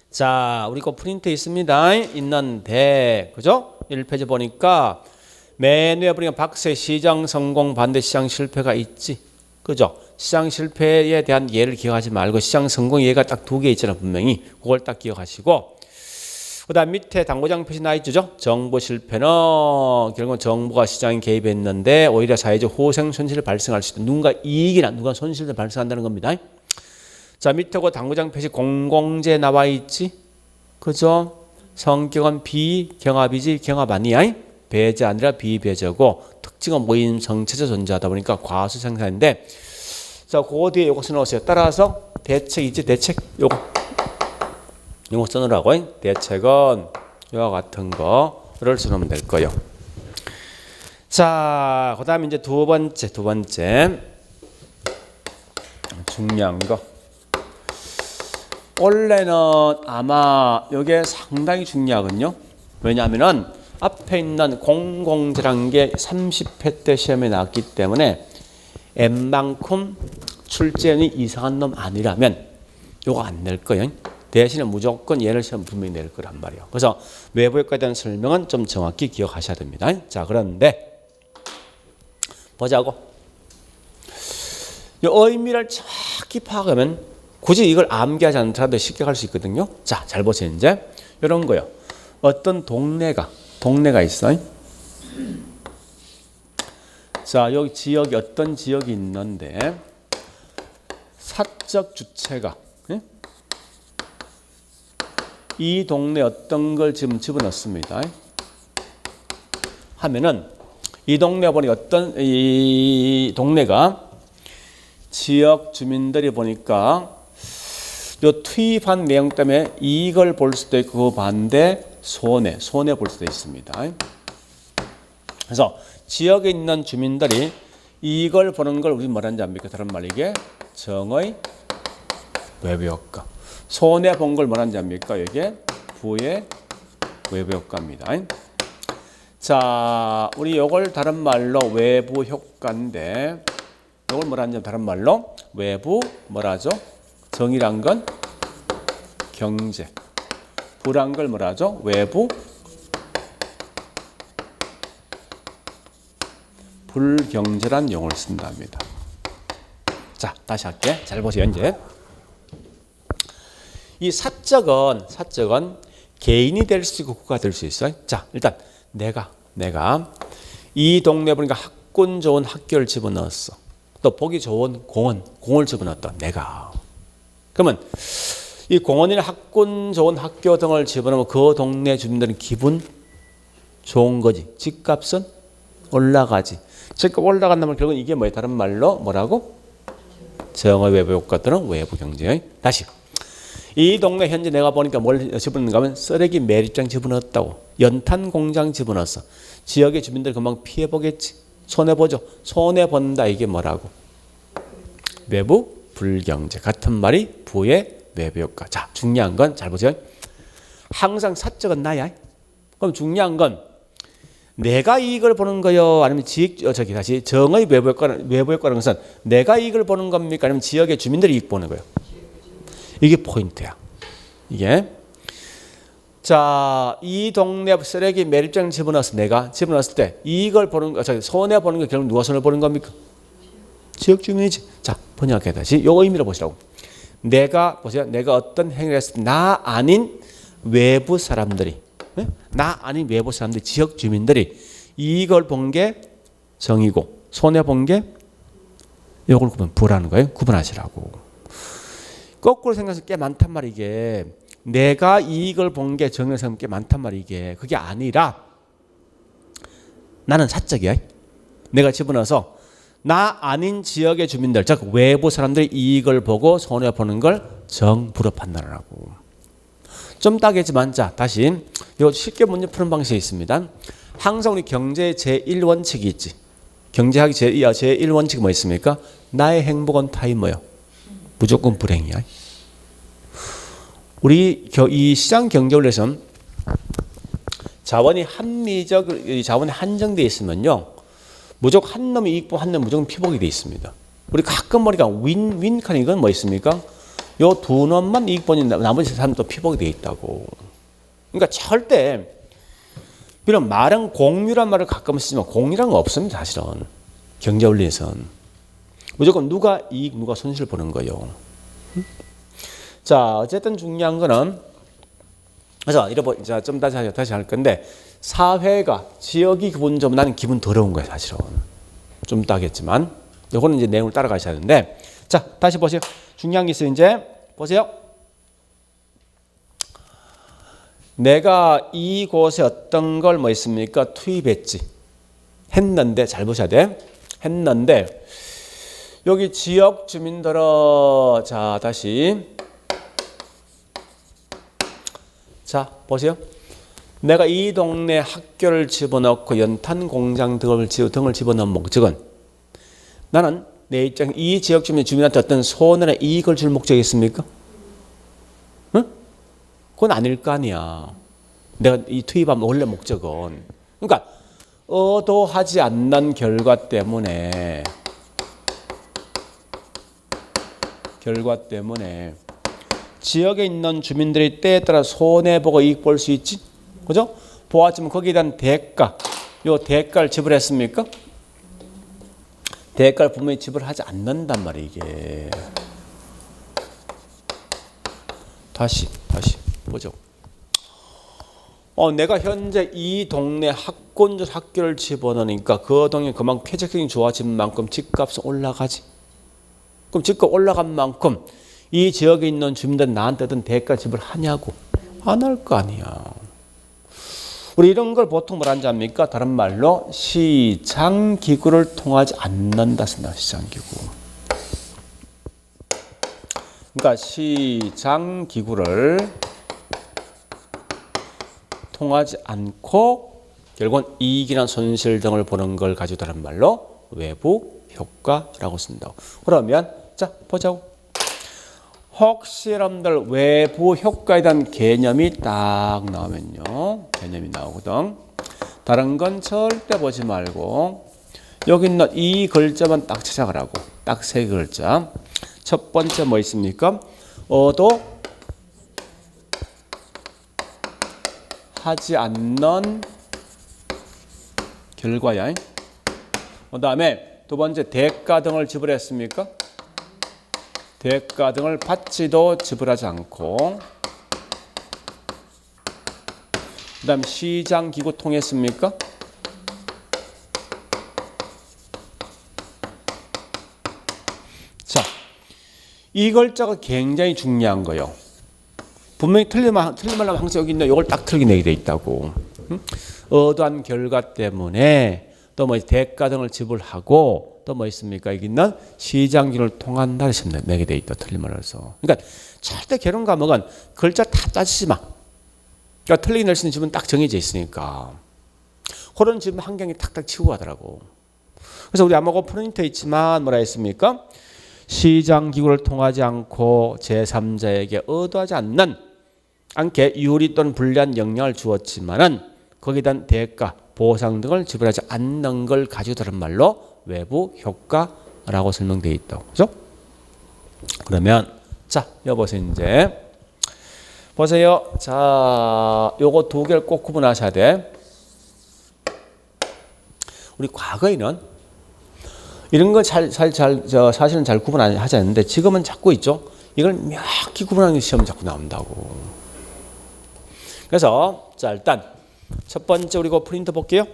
자 우리 거 프린트 있습니다. 있는데 그죠? 1페이지 보니까 맨 위에 보니까 박세 시장 성공 반대 시장 실패가 있지. 그죠? 시장 실패에 대한 예를 기억하지 말고 시장 성공 예가 딱 2개 있잖아 분명히. 그걸 딱 기억하시고 그 다음 밑에 당구장 표시 나 있죠? 정부 실패는 결국은 정부가 시장에 개입했는데 오히려 사회적 호생 손실을 발생할 수 있다. 누군가 이익이나 누가 손실을 발생한다는 겁니다. 자 밑에 그 당구장 표시 공공재 나와 있지? 그죠? 성격은 비경합이지 경합 아니야? 배제 아니라 비배제고 특징은 무임성체자 존재하다 보니까 과수 생산인데 자 그 뒤에 요거 써놓으세요. 따라서 대책이지 대책 요거 써놓으라고. 대책은 이와 같은 거를 써놓으면 될 거예요. 자 그 다음에 이제 두 번째 중요한 거 원래는 아마 이게 상당히 중요하거든요. 왜냐하면은 앞에 있는 공공재라는 게 30회 때 시험에 나왔기 때문에 N만큼 출제원이 이상한 놈 아니라면 요거 안 낼 거예요. 대신에 무조건 얘를 시험 분명히 낼 거란 말이에요. 그래서 외부효과에 대한 설명은 좀 정확히 기억하셔야 됩니다. 자 그런데 보자고. 이 의미를 정확히 파악하면 굳이 이걸 암기하지 않더라도 쉽게 갈 수 있거든요. 자, 잘 보세요. 이제 이런 거요. 어떤 동네가 있어요. 자, 여기 지역이 어떤 지역이 있는데 사적 주체가 이 동네 어떤 걸 지금 집어넣습니다. 하면은 이 동네 보니 어떤 이 동네가 지역 주민들이 보니까 요 투입한 내용 때문에 이익을 볼 수도 있고 그 반대 손해 볼 수도 있습니다. 그래서 지역에 있는 주민들이 이익을 보는 걸 우리 뭐라는지 압니까? 다른 말 이게 정의 외부효과. 손해 본 걸 뭐라는지 압니까? 이게 부의 외부효과입니다. 자, 우리 요걸 다른 말로 외부효과인데 요걸 뭐라는지 다른 말로 외부 뭐라죠? 정의란 건 경제, 부란 걸 뭐라죠? 외부 불경제란 용어를 쓴답니다. 자, 다시 할게. 잘 보세요. 이제 이 사적은 개인이 될 수 있고 국가가 될 수 있어요. 자, 일단 내가 이 동네 보니까 학군 좋은 학교를 집어넣었어. 또 보기 좋은 공을 집어넣었다. 내가. 그러면 이 공원이나 학군 좋은 학교 등을 집어넣으면 그 동네 주민들은 기분 좋은 거지. 집값은 올라가지. 집값 올라간다면 결국은 이게 뭐예요? 다른 말로 뭐라고? 정의 외부 효과 또는 외부 경쟁. 다시. 이 동네 현재 내가 보니까 뭘 집어넣는가 하면 쓰레기 매립장 집어넣었다고. 연탄 공장 집어넣었어. 지역의 주민들 금방 피해보겠지. 손해보죠. 손해본다 이게 뭐라고? 외부 불경제. 같은 말이 부의 외부 효과. 자, 중요한 건 잘 보세요. 항상 사적은 나야. 그럼 중요한 건 내가 이익을 보는 거요, 아니면 다시 정의 외부 효과라는 것은 내가 이익을 보는 겁니까, 아니면 지역의 주민들이 이익 보는 거예요. 이게 포인트야. 이게 자, 이 동네 쓰레기 매립장을 집어넣었어. 내가 집어넣었을 때 이익을 보는 거, 손해 보는 거 결국 누가 손해 보는 겁니까? 지역 주민이지. 자, 번역해 다시 요 의미로 보시라고. 내가 보세요. 내가 어떤 행위를 했을 때 나 아닌 외부 사람들이, 네? 나 아닌 외부 사람들이, 지역 주민들이 이익을 본 게 정이고 손해 본 게 요걸 부라는 거예요. 구분하시라고. 거꾸로 생각해서 꽤 많단 말이야. 이게 내가 이익을 본 게 정의를 생각하면 꽤 많단 말이야. 이게 그게 아니라 나는 사적이야. 내가 집어넣어서 나 아닌 지역의 주민들, 즉 외부 사람들이 이익을 보고 손해 보는 걸 정부로 판단하라고. 좀 따겠지만, 자, 다시 이거 쉽게 문제 푸는 방식이 있습니다. 항상 우리 경제의 제1원칙이 있지. 경제학의 제1원칙이 뭐 있습니까? 나의 행복은 타인 뭐요? 무조건 불행이야. 우리 이 시장 경제 원리에서는 자원이 자원이 한정되어 있으면요, 무조건 한 놈이 이익 보고 한 놈이 무조건 피복이 되어 있습니다. 우리 가끔 머리가 윈윈 카는 이건 뭐 있습니까? 요 두 놈만 이익 보니 나머지 사람은 또 피복이 되어 있다고. 그러니까 절대 이런 말은 공유란 말을 가끔 쓰지만 공유란 거 없습니다. 사실은 경제 원리에서는 무조건 누가 이익 누가 손실 보는 거예요. 자, 어쨌든 중요한 거는, 그래서 자, 좀 다시 할 건데, 사회가 지역이 기분 좀 나는 기분 더러운 거예요. 사실은 좀 따겠지만 요거는 이제 내용을 따라가셔야 하는데, 자, 다시 보세요. 중요한 게 있어요. 이제 보세요. 내가 이곳에 어떤 걸 뭐 있습니까? 투입했지. 했는데, 잘 보셔야 돼. 했는데 여기 지역 주민들은, 자, 다시 자, 보세요. 내가 이 동네 학교를 집어넣고 연탄 공장 등을 집어넣은 목적은, 나는 내 입장 이 지역 주민한테 어떤 손해나 이익을 줄 목적이 있습니까? 응? 그건 아닐 거 아니야. 내가 이 투입한 원래 목적은, 그러니까 의도하지 않는 결과 때문에 지역에 있는 주민들이 때에 따라 손해보고 이익 볼 수 있지. 그죠? 보았지만 거기에 대한 대가, 요 대가를 지불했습니까? 대가를 분명히 지불하지 않는단 말이에요. 이게 다시 보죠. 내가 현재 이 동네 학교를 집어넣으니까 그 동네 그만큼 쾌적성이 좋아진 만큼 집값은 올라가지. 그럼 집값 올라간 만큼 이 지역에 있는 주민들은 나한테 어떤 대가 지불하냐고. 안 할 거 아니야. 우리 이런 걸 보통 뭐라 하는지 압니까? 다른 말로 시장기구를 통하지 않는다 쓴다. 시장기구. 그러니까 시장기구를 통하지 않고 결국은 이익이나 손실 등을 보는 걸 가지고 다른 말로 외부 효과라고 쓴다고. 그러면 자, 보자고. 혹시 여러분들 외부 효과에 대한 개념이 딱 나오면요, 개념이 나오거든. 다른 건 절대 보지 말고 여기 있는 이 글자만 딱 찾아가라고. 딱 세 글자. 첫 번째 뭐 있습니까? 하지 않는 결과야. 그 다음에 두 번째 대가 등을 지불했습니까? 대가 등을 받지도 지불하지 않고, 그 다음 시장기구 통했습니까? 자, 이 글자가 굉장히 중요한 거예요. 분명히 틀린 말하면 항상 여기 있는 이걸 딱 틀게 내게 돼 있다고. 어떠한 결과 때문에 또 뭐 대가 등을 지불하고 또 뭐 있습니까? 여기는 시장기를 통한다 했습니다. 매게 돼 있다. 틀린 말을 해서. 그러니까 절대 개론 과목은 글자 다 따지지 마. 그러니까 틀리게 낼 수 있는 지문 딱 정해져 있으니까. 그런 지문 한 경에 탁탁 치고 가더라고. 그래서 우리 아마고 프린트에 있지만 뭐라 했습니까? 시장기구를 통하지 않고 제3자에게 의도하지 않게 유리 또는 불리한 영향을 주었지만은 거기에 대한 대가, 보상 등을 지불하지 않는 걸 가지고 다른 말로 외부 효과라고 설명되어 있다고. 그죠? 그러면 자, 여보세요 이제. 보세요. 자, 요거 두 개를 꼭 구분하셔야 돼. 우리 과거에는 이런 거 사실은 잘 구분 안 하지 않는데 지금은 자꾸 있죠. 이걸 명확히 구분하는 시험이 자꾸 나온다고. 그래서 자, 일단 첫 번째 우리 그 프린트 볼게요.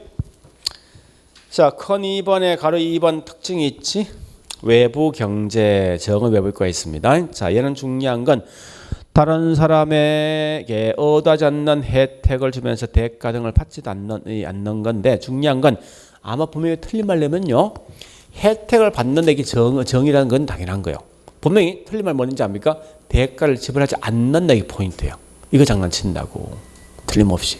자, 큰 2번에 가로 2번 특징이 있지. 외부 경제 정의 외부효과가 있습니다. 자, 얘는 중요한 건 다른 사람에게 얻어하지 않는 혜택을 주면서 대가 등을 받지도 않는 건데 중요한 건 아마 분명히 틀린 말 내면요. 혜택을 받는 데기 정이라는 건 당연한 거예요. 분명히 틀린 말 뭔지 압니까? 대가를 지불하지 않는 데기 포인트예요. 이거 장난친다고. 틀림없이.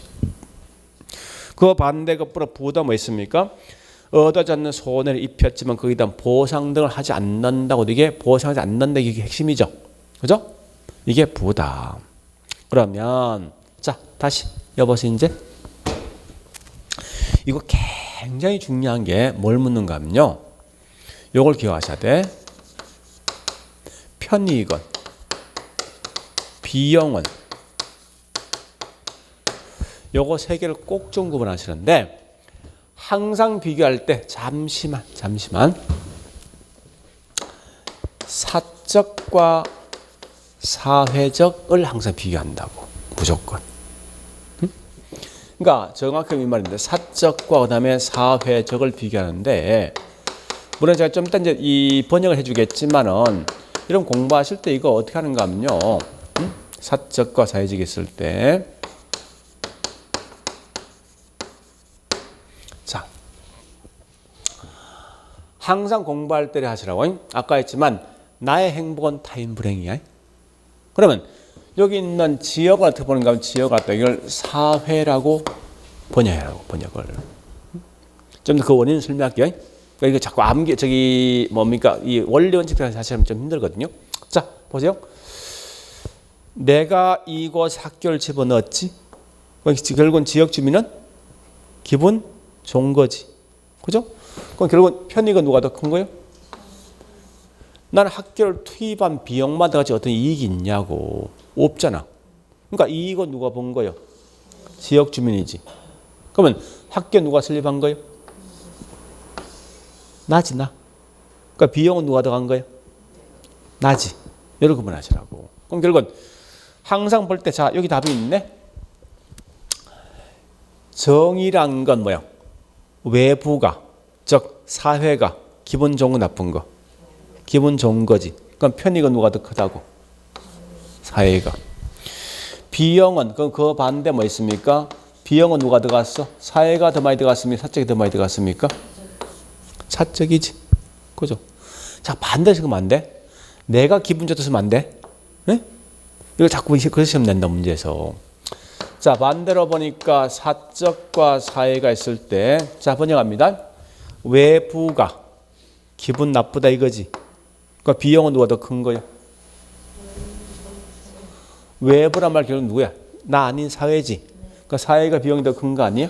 그 반대 것보다 부가 뭐 있습니까? 얻어지 않는 손해를 입혔지만 거기에 대한 보상 등을 하지 않는다고. 이게 보상하지 않는다. 이게 핵심이죠. 그죠? 이게 부다. 그러면 자, 다시 여보세요 이제. 이거 굉장히 중요한 게 뭘 묻는가 하면요. 요걸 기억하셔야 돼. 편익은, 비용은. 요거 세 개를 꼭 좀 구분하시는데 항상 비교할 때 잠시만 사적과 사회적을 항상 비교한다고. 무조건. 그러니까 정확하게 이 말인데 사적과 그다음에 사회적을 비교하는데 물론 제가 좀 이따 이제 이 번역을 해주겠지만은 이런 공부하실 때 이거 어떻게 하는가 하면요. 사적과 사회적이 있을 때 자, 항상 공부할 때 하시라고. 아까 했지만 나의 행복은 타인 불행이야. 그러면 여기 있는 지역을 어떻게 보는가 하면 지역을 갖다 이걸 사회라고 번역하라고. 번역을 좀 더 그 원인을 설명할게요. 이거 자꾸 뭡니까? 이 원리 원칙들 사실 하면 좀 힘들거든요. 자, 보세요. 내가 이곳 학교를 집어넣었지. 결국은 지역 주민은 기분 좋은 거지. 그죠? 그럼 결국은 편익은 누가 더 큰 거예요? 나는 학교를 투입한 비용마다 같이 어떤 이익이 있냐고. 없잖아. 그러니까 이익은 누가 본 거예요? 지역 주민이지. 그러면 학교 누가 설립한 거예요? 나지, 나. 그러니까 비용은 누가 더 간 거예요? 나지. 이렇게 구분하시라고. 그럼 결국은 항상 볼 때, 자, 여기 답이 있네. 정의란 건 뭐야? 외부가, 즉 사회가 기분 좋은 거 나쁜 거. 기분 좋은 거지. 그럼 편익은 누가 더 크다고? 사회가. 비용은 그 반대 뭐 있습니까? 비용은 누가 들어갔어? 사회가 더 많이 들어갔습니까? 사적이 더 많이 들어갔습니까? 사적이지. 그죠? 자, 반대로 쓰면 안 돼? 내가 기분 좋다 쓰면 안 돼? 네? 이거 자꾸 그래서 시험 낸다 문제에서. 자, 반대로 보니까 사적과 사회가 있을 때, 자, 번역합니다. 외부가 기분 나쁘다 이거지. 그러니까 비용은 누가 더 큰 거예요? 외부란 말 결국 누구야? 나 아닌 사회지. 그러니까 사회가 비용이 더 큰 거 아니에요?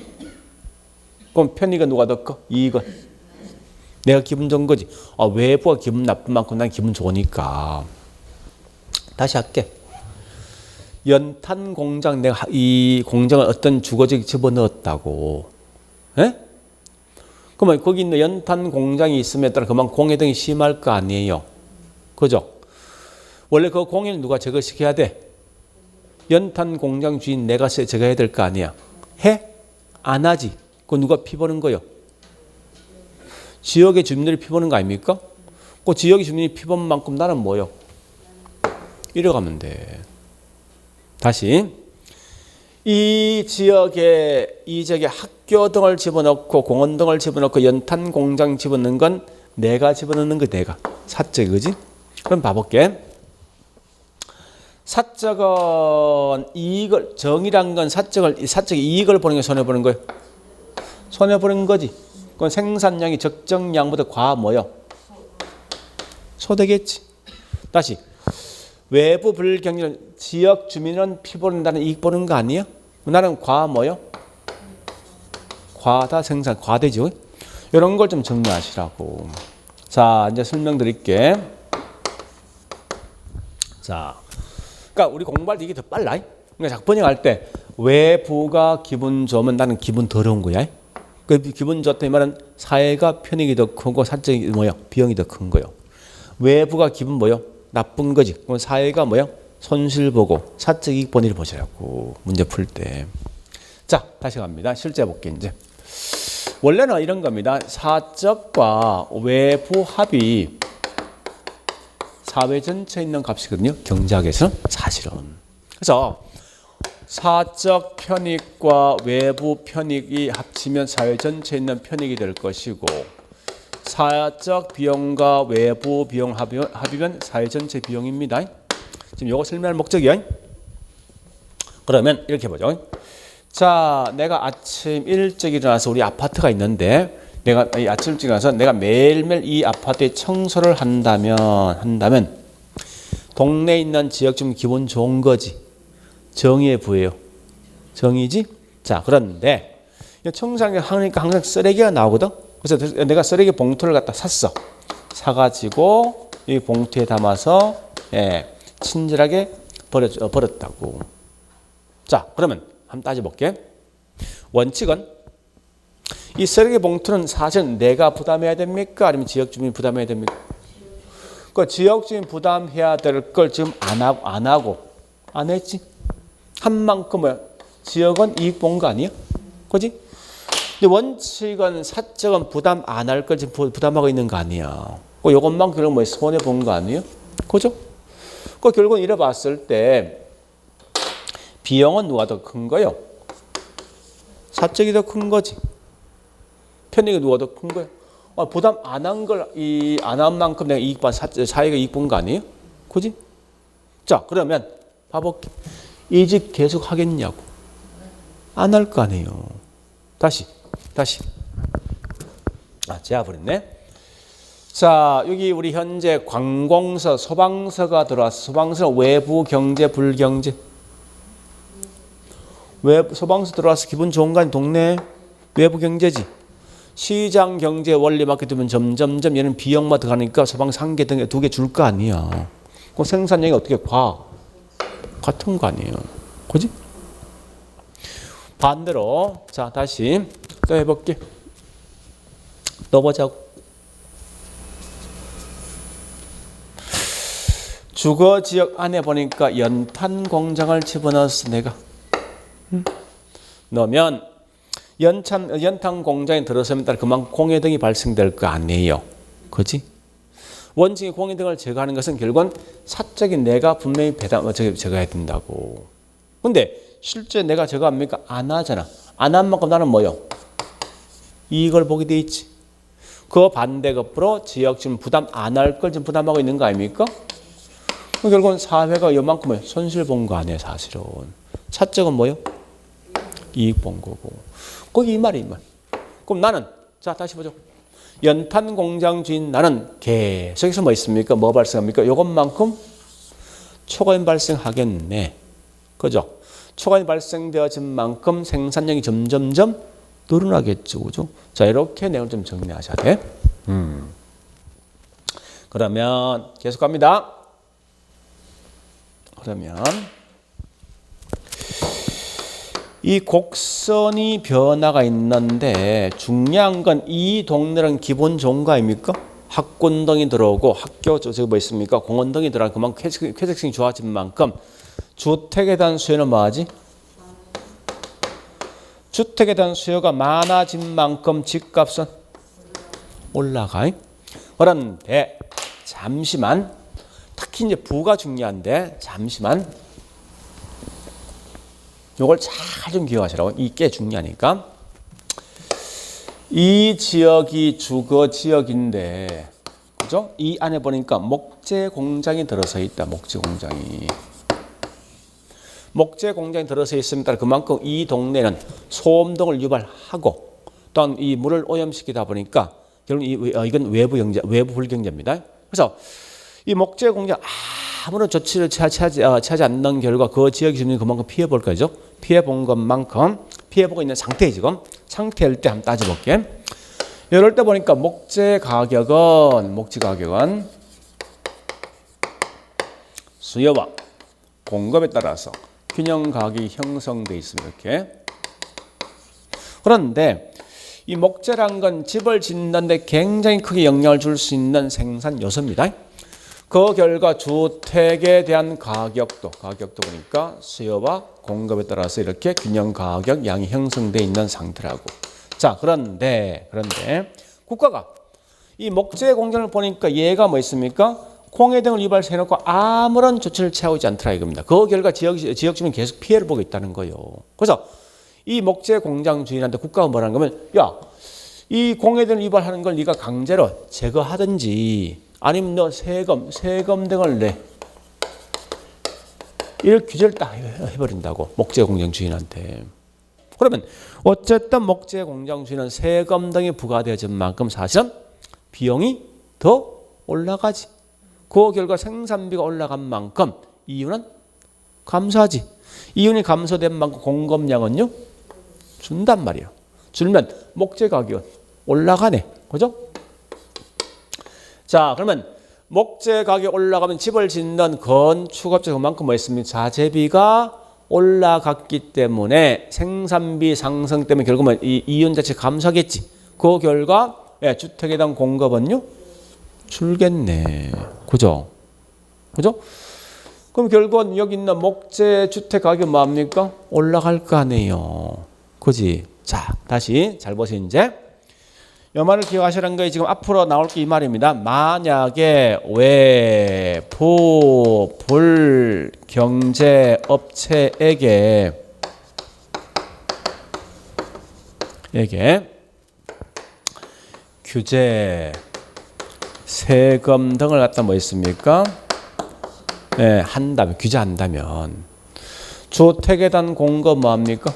그럼 편익은 누가 더 커? 이익은? 내가 기분 좋은 거지. 외부가 기분 나쁜 만큼 난 기분 좋으니까. 다시 할게. 연탄 공장, 내가 이 공장을 어떤 주거지에 집어넣었다고. 에? 그러면 거기 있는 연탄 공장이 있음에 따라 그만 공해등이 심할 거 아니에요. 그죠? 원래 그 공해를 누가 제거시켜야 돼? 연탄 공장 주인 내가 제거해야 될 거 아니야. 해? 안 하지. 그거 누가 피보는 거요? 지역의 주민들이 피보는 거 아닙니까? 그 지역의 주민이 피본 만큼 나는 뭐요? 이래가면 돼. 다시. 이 지역에 학교 등을 집어넣고 공원 등을 집어넣고 연탄 공장 집어넣는 건 내가 집어넣는 거 내가 사적 그지? 그럼 봐볼게. 사적은 이익을 정의란 건 사적의 이익을 보는 게 손해 보는 거예요. 손해 보는 거지. 그건 생산량이 적정량보다 과 뭐요? 소되겠지. 다시 외부 불경제는 지역 주민은 피보는다는 이익 보는 거 아니야? 나는 과 뭐요? 과다 생산 과대죠. 이런 걸 좀 정리하시라고. 자 이제 설명드릴게. 자, 그러니까 우리 공부할 때 이게 더 빨라. 그러니까 자꾸 번역할 때 외부가 기분 좋으면 나는 기분 더러운 거야. 그 기분 좋다 이 말은 사회가 편익이 더 크고 사적이 뭐요? 비용이 더 큰 거요. 외부가 기분 뭐요? 나쁜 거지. 그럼 사회가 뭐요? 손실 보고 사적 이익 본의를 보시라고 문제 풀 때. 자 다시 갑니다. 실제 볼게 이제. 원래는 이런 겁니다. 사적과 외부 합이 사회 전체에 있는 값이거든요. 경제학에서는 사실은. 그래서 사적 편익과 외부 편익이 합치면 사회 전체에 있는 편익이 될 것이고 사적 비용과 외부 비용 합이면 사회 전체 비용입니다. 지금 이거 설명할 목적이야. 그러면 이렇게 보죠. 자, 내가 아침 일찍 일어나서 우리 아파트가 있는데 내가 이 아침 일찍 일어나서 내가 매일매일 이 아파트에 청소를 한다면 동네에 있는 지역 좀 기분 좋은 거지. 정의에 부여해요. 정의지? 자, 그런데 청소하니까 항상 쓰레기가 나오거든. 그래서 내가 쓰레기 봉투를 갖다 샀어. 사가지고 이 봉투에 담아서 친절하게 버렸다고. 자, 그러면 한번 따져볼게. 원칙은 이 쓰레기 봉투는 사실 내가 부담해야 됩니까? 아니면 지역 주민이 부담해야 됩니까? 그 지역 주민 부담해야 될 걸 지금 안 했지? 한 만큼 지역은 이익 본 거 아니야? 그지? 근데 원칙은 사적은 부담 안 할 걸 지금 부담하고 있는 거 아니야. 요것만 결국 뭐 손해 본 거 아니에요? 그죠? 그 결국은 이래 봤을 때 비용은 누가 더 큰 거요? 사적이 더 큰 거지. 편익이 누가 더 큰 거예요? 부담 안 한 걸 안 한 만큼 내가 이익 봐 사회가 이익 본 거 아니에요? 그지? 자 그러면 봐볼게. 이 집 계속 하겠냐고. 안 할 거 아니에요. 다시. 제가 버렸네. 자, 여기 우리 현재 관공서, 소방서가 들어왔어. 소방서는 외부 경제, 불경제. 소방서 들어와서 기분 좋은 거 아니 동네 외부 경제지. 시장 경제 원리 맞게 되면 점점점 얘는 비용만 더 가니까 소방서 한 개, 두 개 줄 거 아니야. 그 생산량이 어떻게 같은 거 아니에요. 그지? 반대로 자 다시 또 해볼게. 넣어보자고. 주거 지역 안에 보니까 연탄 공장을 집어넣었어 내가. 넣으면 연탄 공장에 들어서면 따라 그만큼 공해등이 발생될 거 아니에요. 그지? 원칙이 공해등을 제거하는 것은 결국은 사적인 내가 분명히 제거해야 된다고. 근데 실제 내가 제거합니까? 안 하잖아. 안 한 만큼 나는 뭐요? 이익을 보게 돼 있지. 그 반대급부로 지역 지금 부담 안 할 걸 지금 부담하고 있는 거 아닙니까? 결국은 사회가 요만큼의 손실 본 거 아니에요, 사실은. 사적은 뭐요? 이익 본 거고. 거기 이 말이. 그럼 나는, 자, 다시 보죠. 연탄 공장 주인 나는 계속해서 뭐 있습니까? 뭐 발생합니까? 요것만큼 초과임 발생하겠네. 그죠? 초과임 발생되어진 만큼 생산량이 점점점 늘어나겠죠. 그죠? 자, 이렇게 내용을 좀 정리하셔야 돼. 그러면 계속 갑니다. 그러면 이 곡선이 변화가 있는데 중요한 건 이 동네는 기본 좋은 거 아닙니까? 학군 등이 들어오고 학교 저기 뭐 있습니까? 공원 등이 들어오고 그만큼 쾌적성이 좋아진 만큼 주택에 대한 수요는 뭐하지? 주택에 대한 수요가 많아진 만큼 집값은 올라가. 그런데 잠시만, 특히 이제 부가 중요한데 잠시만. 요걸 잘 좀 기억하시라고. 이게 중요하니까. 이 지역이 주거 지역인데, 그죠? 이 안에 보니까 목재 공장이 들어서 있다. 목재 공장이. 목재 공장이 들어서 있으면 따라 그만큼 이 동네는 소음 등을 유발하고 또한 이 물을 오염시키다 보니까 결국 이건 외부 경제, 외부 불경제입니다. 그래서 이 목재 공장 아무런 조치를 취하지 않는 결과 그 지역 주민이 그만큼 피해 볼 거죠. 피해 본 것만큼 피해 보고 있는 상태에 지금 상태일 때 한번 따져볼게. 이럴 때 보니까 목재 가격은 수요와 공급에 따라서 균형 가격이 형성돼 있습니다. 이렇게. 그런데 이 목재란 건 집을 짓는데 굉장히 크게 영향을 줄 수 있는 생산 요소입니다. 그 결과 주택에 대한 가격도 보니까 수요와 공급에 따라서 이렇게 균형 가격 양이 형성돼 있는 상태라고. 자, 그런데 국가가 이 목재 공장을 보니까 얘가 뭐 있습니까? 공해 등을 유발해놓고 아무런 조치를 취하고 있지 않더라 이겁니다. 그 결과 지역 주민 계속 피해를 보고 있다는 거예요. 그래서 이 목재 공장 주인한테 국가가 뭐라는 거면, 야, 이 공해 등을 유발하는 걸 네가 강제로 제거하든지 아니면 너 세금 등을 내. 이런 규제를 딱 해버린다고 목재 공장 주인한테. 그러면 어쨌든 목재 공장 주인은 세금 등이 부과되어진 만큼 사실은 비용이 더 올라가지. 그 결과 생산비가 올라간 만큼 이윤은 감소하지. 이윤이 감소된 만큼 공급량은요 준단 말이에요. 줄면 목재 가격은 올라가네. 그죠? 자, 그러면 목재 가격 올라가면 집을 짓는 건축업체 그만큼 뭐 했습니까? 자재비가 올라갔기 때문에 생산비 상승 때문에 결국은 이 이윤 자체 감소하겠지. 그 결과 주택에 대한 공급은요 줄겠네. 그죠? 그럼 결국은 여기 있는 목재 주택 가격 뭡니까? 올라갈 거 아니에요. 그지? 자, 다시 잘 보세요. 이제 이 말을 기억하시라는 거예요. 지금 앞으로 나올 게 이 말입니다. 만약에 외부 불경제 업체에게 규제, 세금 등을 갖다 뭐 있습니까? 네, 한다면, 규제한다면 주택에 대한 공급 뭐합니까?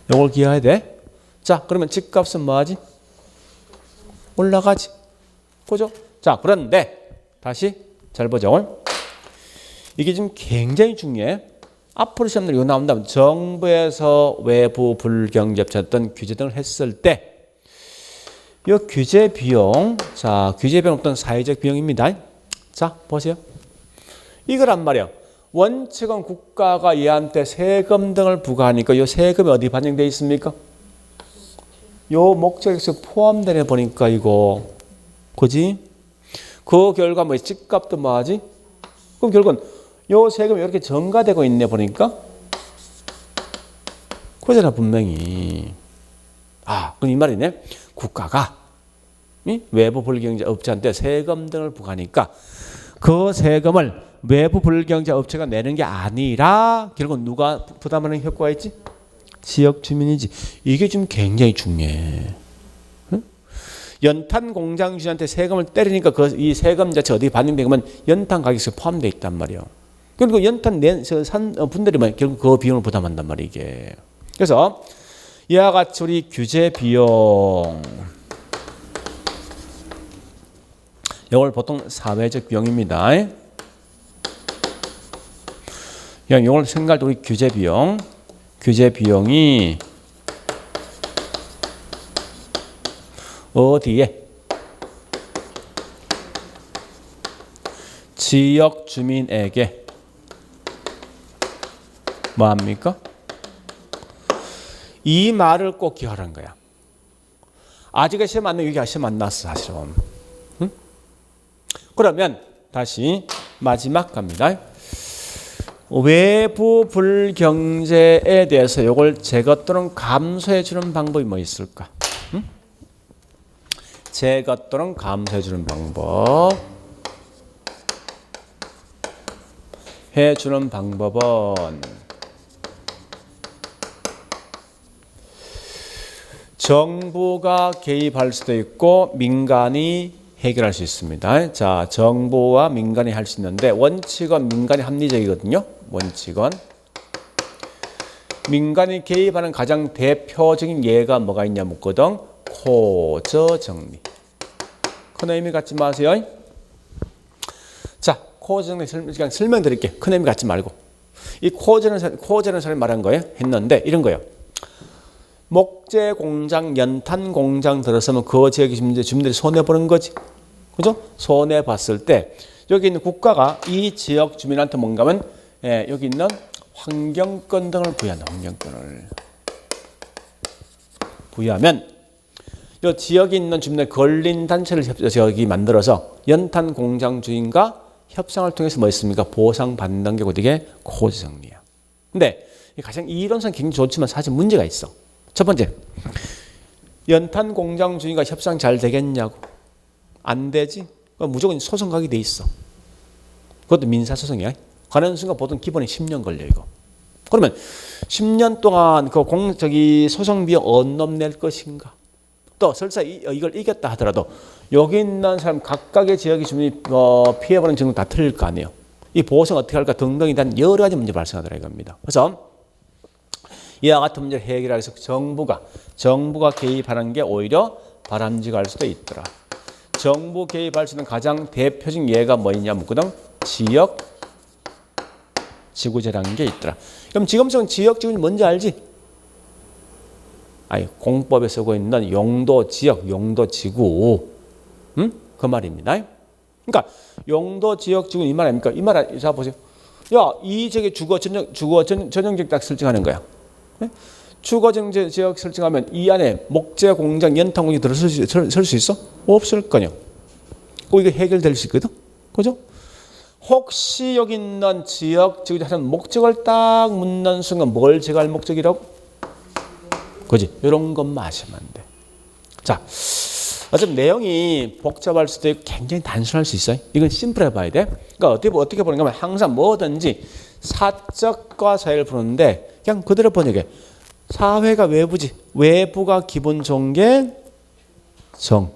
이걸 기억해야 돼. 자, 그러면 집값은 뭐하지? 올라가지. 그죠? 자, 그런데 다시 잘 보죠. 이게 지금 굉장히 중요해. 앞으로 시험들이 이거 나온다면 정부에서 외부 불경제업체 어떤 규제 등을 했을 때 이 규제 비용, 자, 규제 비용 어떤 사회적 비용입니다. 자, 보세요. 이거란 말이야. 원칙은 국가가 얘한테 세금 등을 부과하니까 이 세금이 어디 반영되어 있습니까? 요 목적에서 포함되네 보니까 이거. 그지? 그 결과 뭐 집값도 뭐하지? 그럼 결국은 요 세금이 이렇게 증가되고 있네 보니까. 그잖아 분명히. 아, 그럼 이 말이네. 국가가 외부 불경제 업체한테 세금 등을 부과하니까 그 세금을 외부 불경제 업체가 내는 게 아니라 결국 누가 부담하는 효과가 있지? 지역 주민이지. 이게 지금 굉장히 중요해. 응? 연탄 공장 주인한테 세금을 때리니까 이 세금 자체 어디 반영되면 연탄 가격에 포함되어 있단 말이에요. 그리고 연탄 산 분들이 결국 그 비용을 부담한단 말이에요. 이게. 그래서 이와 같이 우리 규제 비용, 이걸 보통 사회적 비용입니다. 이걸 생각할 때 우리 규제 비용이 어디에? 지역 주민에게 뭐합니까? 이 말을 꼭 기억하라는 거야. 아직은 시험 안 나고 여기 시험 안 났어 사실은. 응? 그러면 다시 마지막 갑니다. 외부 불경제에 대해서 이걸 제거 또는 감소해 주는 방법이 뭐 있을까? 응? 제거 또는 감소해 주는 방법. 해 주는 방법은 정부가 개입할 수도 있고 민간이 해결할 수 있습니다. 자, 정부와 민간이 할 수 있는데 원칙은 민간이 합리적이거든요. 원칙은. 민간이 개입하는 가장 대표적인 예가 뭐가 있냐 묻거든. 코저정리. 큰 의미 갖지 마세요. 자, 코저정리 그냥 설명드릴게요. 큰 의미 갖지 말고. 이 코저는 사람이 말한 거예요. 했는데 이런 거예요. 목재 공장, 연탄 공장 들어서면 그 지역의 주민들이 손해보는 거지. 그죠? 손해봤을 때 여기 있는 국가가 이 지역 주민한테 뭔가 하면 여기 있는 환경권 등을 부여한다. 환경권을 부여하면 이 지역에 있는 주민들 걸린 단체를 저기 만들어서 연탄 공장 주인과 협상을 통해서 뭐 있습니까? 보상받는 게 어디게? 코저정리야. 근데 가장 이론상 굉장히 좋지만 사실 문제가 있어. 첫 번째, 연탄 공장 주인과 협상 잘 되겠냐고. 안 되지. 무조건 소송 가게 돼 있어. 그것도 민사소송이야. 가는 순간 보통 기본이 10년 걸려 이거. 그러면 10년 동안 그 소송 비용 얼마나 낼 것인가. 또 설사 이걸 이겼다 하더라도 여기 있는 사람 각각의 지역의 주민이 피해보는 정도 다 틀릴 거 아니에요. 이 보상 어떻게 할까 등등에 대한 여러 가지 문제 발생하더라 이겁니다. 그래서 이와 같은 문제를 해결하기 위해서 정부가 개입하는 게 오히려 바람직할 수도 있더라. 정부 개입할 수 있는 가장 대표적인 예가 뭐냐 묻거든. 지역 지구제라는 게 있더라. 그럼 지금처럼 지역 지구는 뭔지 알지? 아니, 공법에 쓰고 있는 용도 지역, 용도 지구. 그 말입니다. 그러니까 용도 지역 지구는 이 말 아닙니까? 이 말, 자 보세요. 야, 이 지역에 주거 전용지역 딱 설정하는 거야. 주거 지역 설정하면 이 안에 목재 공장, 연탄 공장이 들어설 수 있어? 없을 거냐. 이거 해결될 수 있거든. 그죠? 혹시 여기 있는 지역 지구에 하는 목적을 딱 묻는 순간 뭘 제거할 목적이라고? 그지? 이런 것만 아시면 돼. 자, 어차피 내용이 복잡할 수도 있고 굉장히 단순할 수 있어요. 이건 심플해 봐야 돼. 그러니까 어떻게 보는가 하면 항상 뭐든지 사적과 사회를 부르는데 그냥 그대로 번역해. 사회가 외부지. 외부가 기분 좋은 게 정.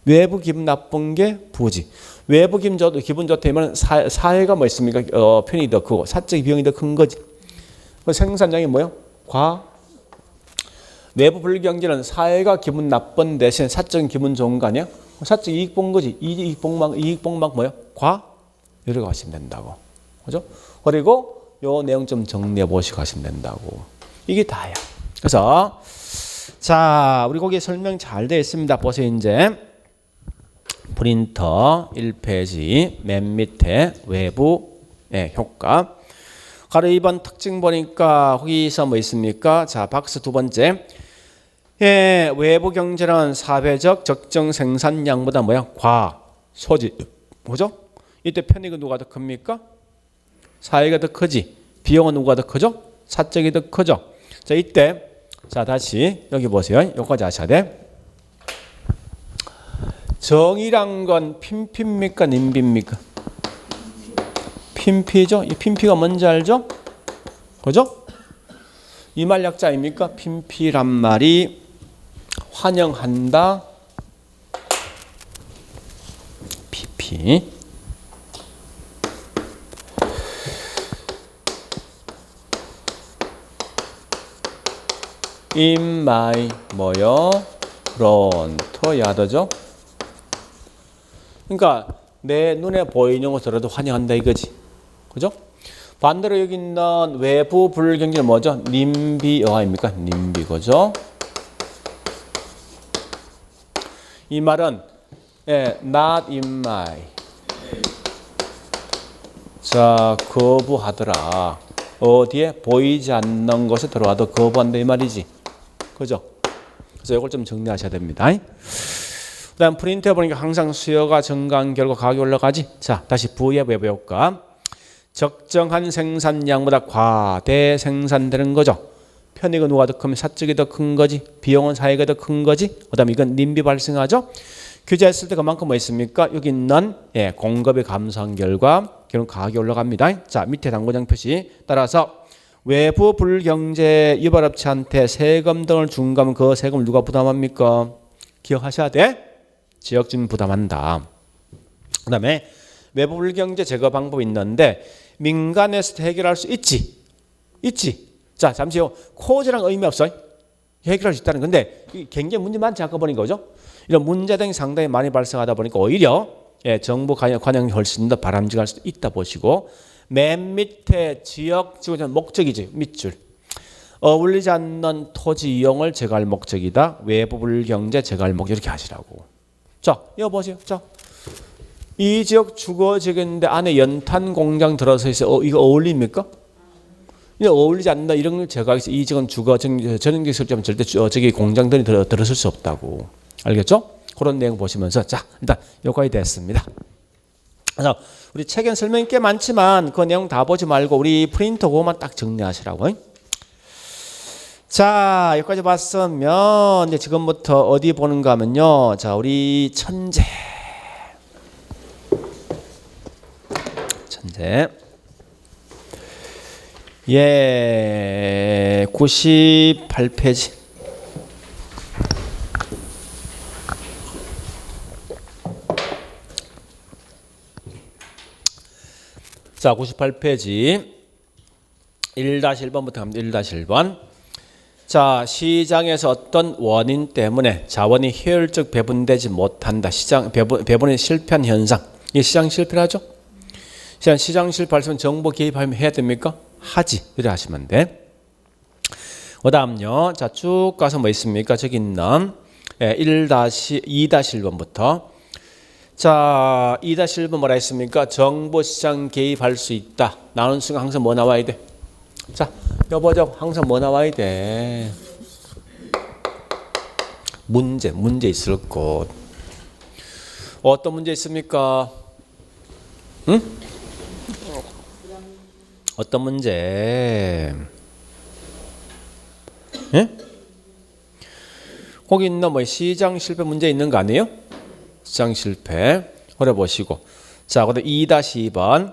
외부 기분 나쁜 게 부지. 외부 기분 좋다면 사회가 뭐 있습니까? 편이 더 크고 사적 비용이 더 큰 거지. 생산량이 뭐요? 과. 외부 불경제는 사회가 기분 나쁜 대신 사적인 기분 좋은 거 아니야? 사적 이익 본 거지. 이익 본만 뭐요? 과. 이렇게 가시면 된다고. 그죠? 그리고 요 내용 좀 정리해 보시고 가시면 된다고. 이게 다야. 그래서 자, 우리 거기에 설명 잘 되어 있습니다. 보세요. 이제 프린터 1페이지 맨 밑에 외부의 효과. 가로 2번 특징 보니까 거기서 뭐 있습니까? 자, 박스 두 번째. 예, 외부 경제는 사회적 적정 생산량보다 뭐야? 소지. 뭐죠? 이때 편익은 누가 더 큽니까? 사회가 더 크지. 비용은 누가 더 크죠? 사적이 더 크죠. 자, 이때 자, 다시 여기 보세요. 여기까지 하셔야 돼. 정이란 건 핀피입니까? 님비입니까? 핀피죠? 이 핀피가 뭔지 알죠? 그죠? 이 말 약자입니까? 핀피란 말이 환영한다. PP. In my 뭐요? 프론트 야더죠? 그러니까 내 눈에 보이는 것으로도 환영한다 이거지. 그죠? 반대로 여기 있는 외부 불경제는 뭐죠? 님비어입니까? 님비 그죠? 이 말은 not in my. 자, 거부하더라. 어디에? 보이지 않는 것에 들어와도 거부한다 이 말이지. 그죠? 그래서 이걸 좀 정리하셔야 됩니다. 그 다음 프린트해 보니까 항상 수요가 증가한 결과 가격이 올라가지. 자, 다시 부의 외부 효과. 적정한 생산량보다 과대 생산되는 거죠. 편익은 누가 더 크면 사적이 더 큰 거지. 비용은 사회가 더 큰 거지. 그 다음에 이건 님비 발생하죠. 규제했을 때 그만큼 뭐 있습니까? 여기 있는 공급이 감소한 결과 결국 가격이 올라갑니다. 자, 밑에 당구장 표시 따라서 외부 불경제 유발업체한테 세금 등을 준 거면 그 세금을 누가 부담합니까? 기억하셔야 돼. 지역주민 부담한다. 그 다음에 외부 불경제 제거 방법이 있는데 민간에서 해결할 수 있지. 자, 잠시요. 코즈랑 의미 없어. 해결할 수 있다는 건데 굉장히 문제 많지 않고 보니까 그죠? 이런 문제 등이 상당히 많이 발생하다 보니까 오히려 정부 관여이 훨씬 더 바람직할 수도 있다 보시고 맨 밑에 지역 지구는 목적이지 밑줄 어울리지 않는 토지 이용을 제거할 목적이다. 외부 불경제 제거할 목적 이렇게 하시라고. 자, 이거 보세요. 자, 이 지역 주거 지역인데 안에 연탄 공장 들어서 있어. 이거 어울립니까? 이거 어울리지 않는다. 이런 걸 제거하기 위해서 이 지역은 주거 전용기 설정하면 절대 저기 공장들이 들어설 수 없다고. 알겠죠? 그런 내용 보시면서 자, 일단 여기까지 됐습니다. 그래서 우리 책엔 설명이 꽤 많지만 그 내용 다 보지 말고 우리 프린터 그거만 딱 정리하시라고. 자, 여기까지 봤으면 이제 지금부터 어디 보는가 하면요. 자, 우리 천재. 예, 98페이지. 자, 98페이지 1-1번부터 갑니다. 1-1번. 자, 시장에서 어떤 원인 때문에 자원이 효율적 배분되지 못한다. 시장 배분이 실패한 현상. 이게 시장 실패라죠? 시장 실패하면 정부 개입하면 해야 됩니까? 하지. 이래 하시면 돼. 그 다음요. 자, 쭉 가서 뭐 있습니까? 저기 있는 2-1번부터. 자, 2-1번 뭐라 했습니까? 정부 시장 개입할 수 있다. 나오는 순간 항상 뭐 나와야 돼? 자, 여보죠. 항상 뭐 나와야 돼? 문제 있을 것. 어떤 문제 있습니까? 응? 어떤 문제? 예? 거기 있는 뭐 시장 실패 문제 있는 거 아니에요? 시장 실패. 그래 보시고. 자, 그다음 2-2번.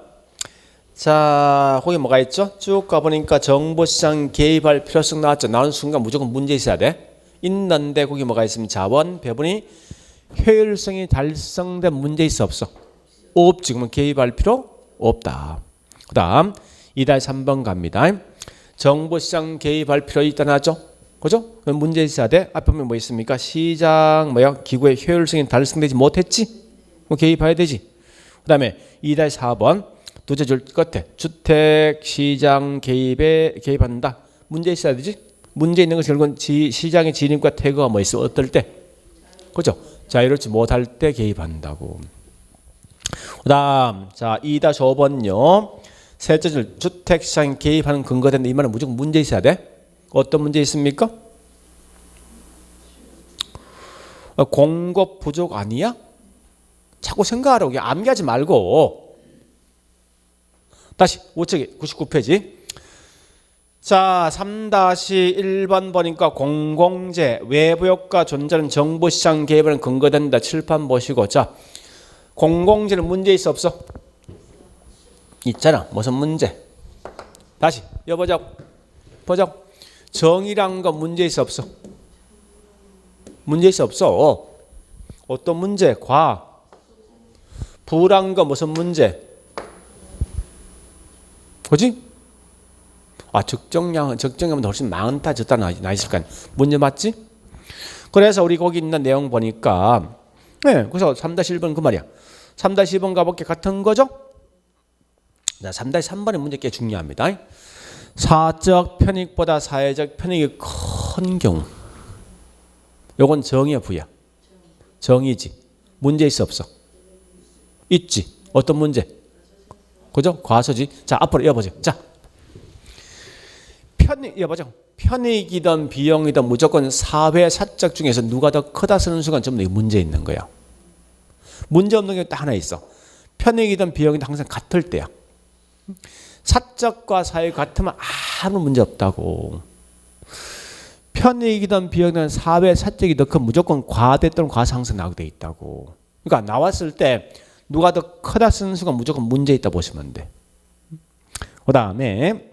자, 거기 뭐가 있죠? 쭉 가보니까 정부 시장 개입할 필요성 나왔죠. 나오는 순간 무조건 문제 있어야 돼. 있는데 거기 뭐가 있으면 자원 배분이 효율성이 달성된 문제 있어 없어? 없지. 그러면 개입할 필요 없다. 그 다음 2-3번 갑니다. 정부 시장 개입할 필요 있다 나죠? 그죠? 그럼 문제 있어야 돼. 앞에 보면 뭐 있습니까? 시장 기구의 효율성이 달성되지 못했지? 뭐 개입해야 되지. 그 다음에 2-4번 두 줄 끝에 주택 시장 개입한다. 문제 있어야 되지? 문제 있는 것은 결국은 시장의 진입과 퇴거가 뭐 있어? 어떨 때? 그죠? 자유롭지 못할 때 개입한다고. 그 다음 자 2-5번요. 셋째 줄 주택 시장 개입하는 근거된다. 이 말은 무조건 문제 있어야 돼. 어떤 문제 있습니까? 공급 부족 아니야? 자꾸 생각하라고. 암기하지 말고. 다시 우측에 99페이지. 자, 3-1번 보니까 공공재 외부효과 존재는 정부시장 개입에는 근거된다. 칠판 보시고. 자, 공공재는 문제 있어 없어? 있잖아. 무슨 문제? 다시 여보자. 보자. 정의란 거 문제 있어 없어? 문제 있어 없어? 어떤 문제? 부란 거 무슨 문제? 그지? 적정량은 훨씬 많다 적다 나 있을 거 아니야. 문제 맞지? 그래서 우리 거기 있는 내용 보니까 그래서 3-1번 그 말이야. 3-2번 가볼게. 같은 거죠? 자, 3-3번의 문제 꽤 중요합니다. 사적 편익보다 사회적 편익이 큰 경우. 요건 정의야 부야? 정의지. 문제 있어 없어? 있지. 어떤 문제? 그죠? 과소지. 자, 앞으로 이어보죠. 자, 편익이든 비용이든 무조건 사회 사적 중에서 누가 더 크다 쓰는 순간 전부 다 문제 있는 거야. 문제 없는 게 딱 하나 있어. 편익이든 비용이든 항상 같을 때야. 사적과 사회 같으면 아무 문제 없다고. 편익이든 비용이든 사회 사적이 더 큰 무조건 과대 또는 과상승 나오게 돼 있다고. 그러니까 나왔을 때 누가 더 크다 쓰는 순간 무조건 문제 있다 보시면 돼. 그 다음에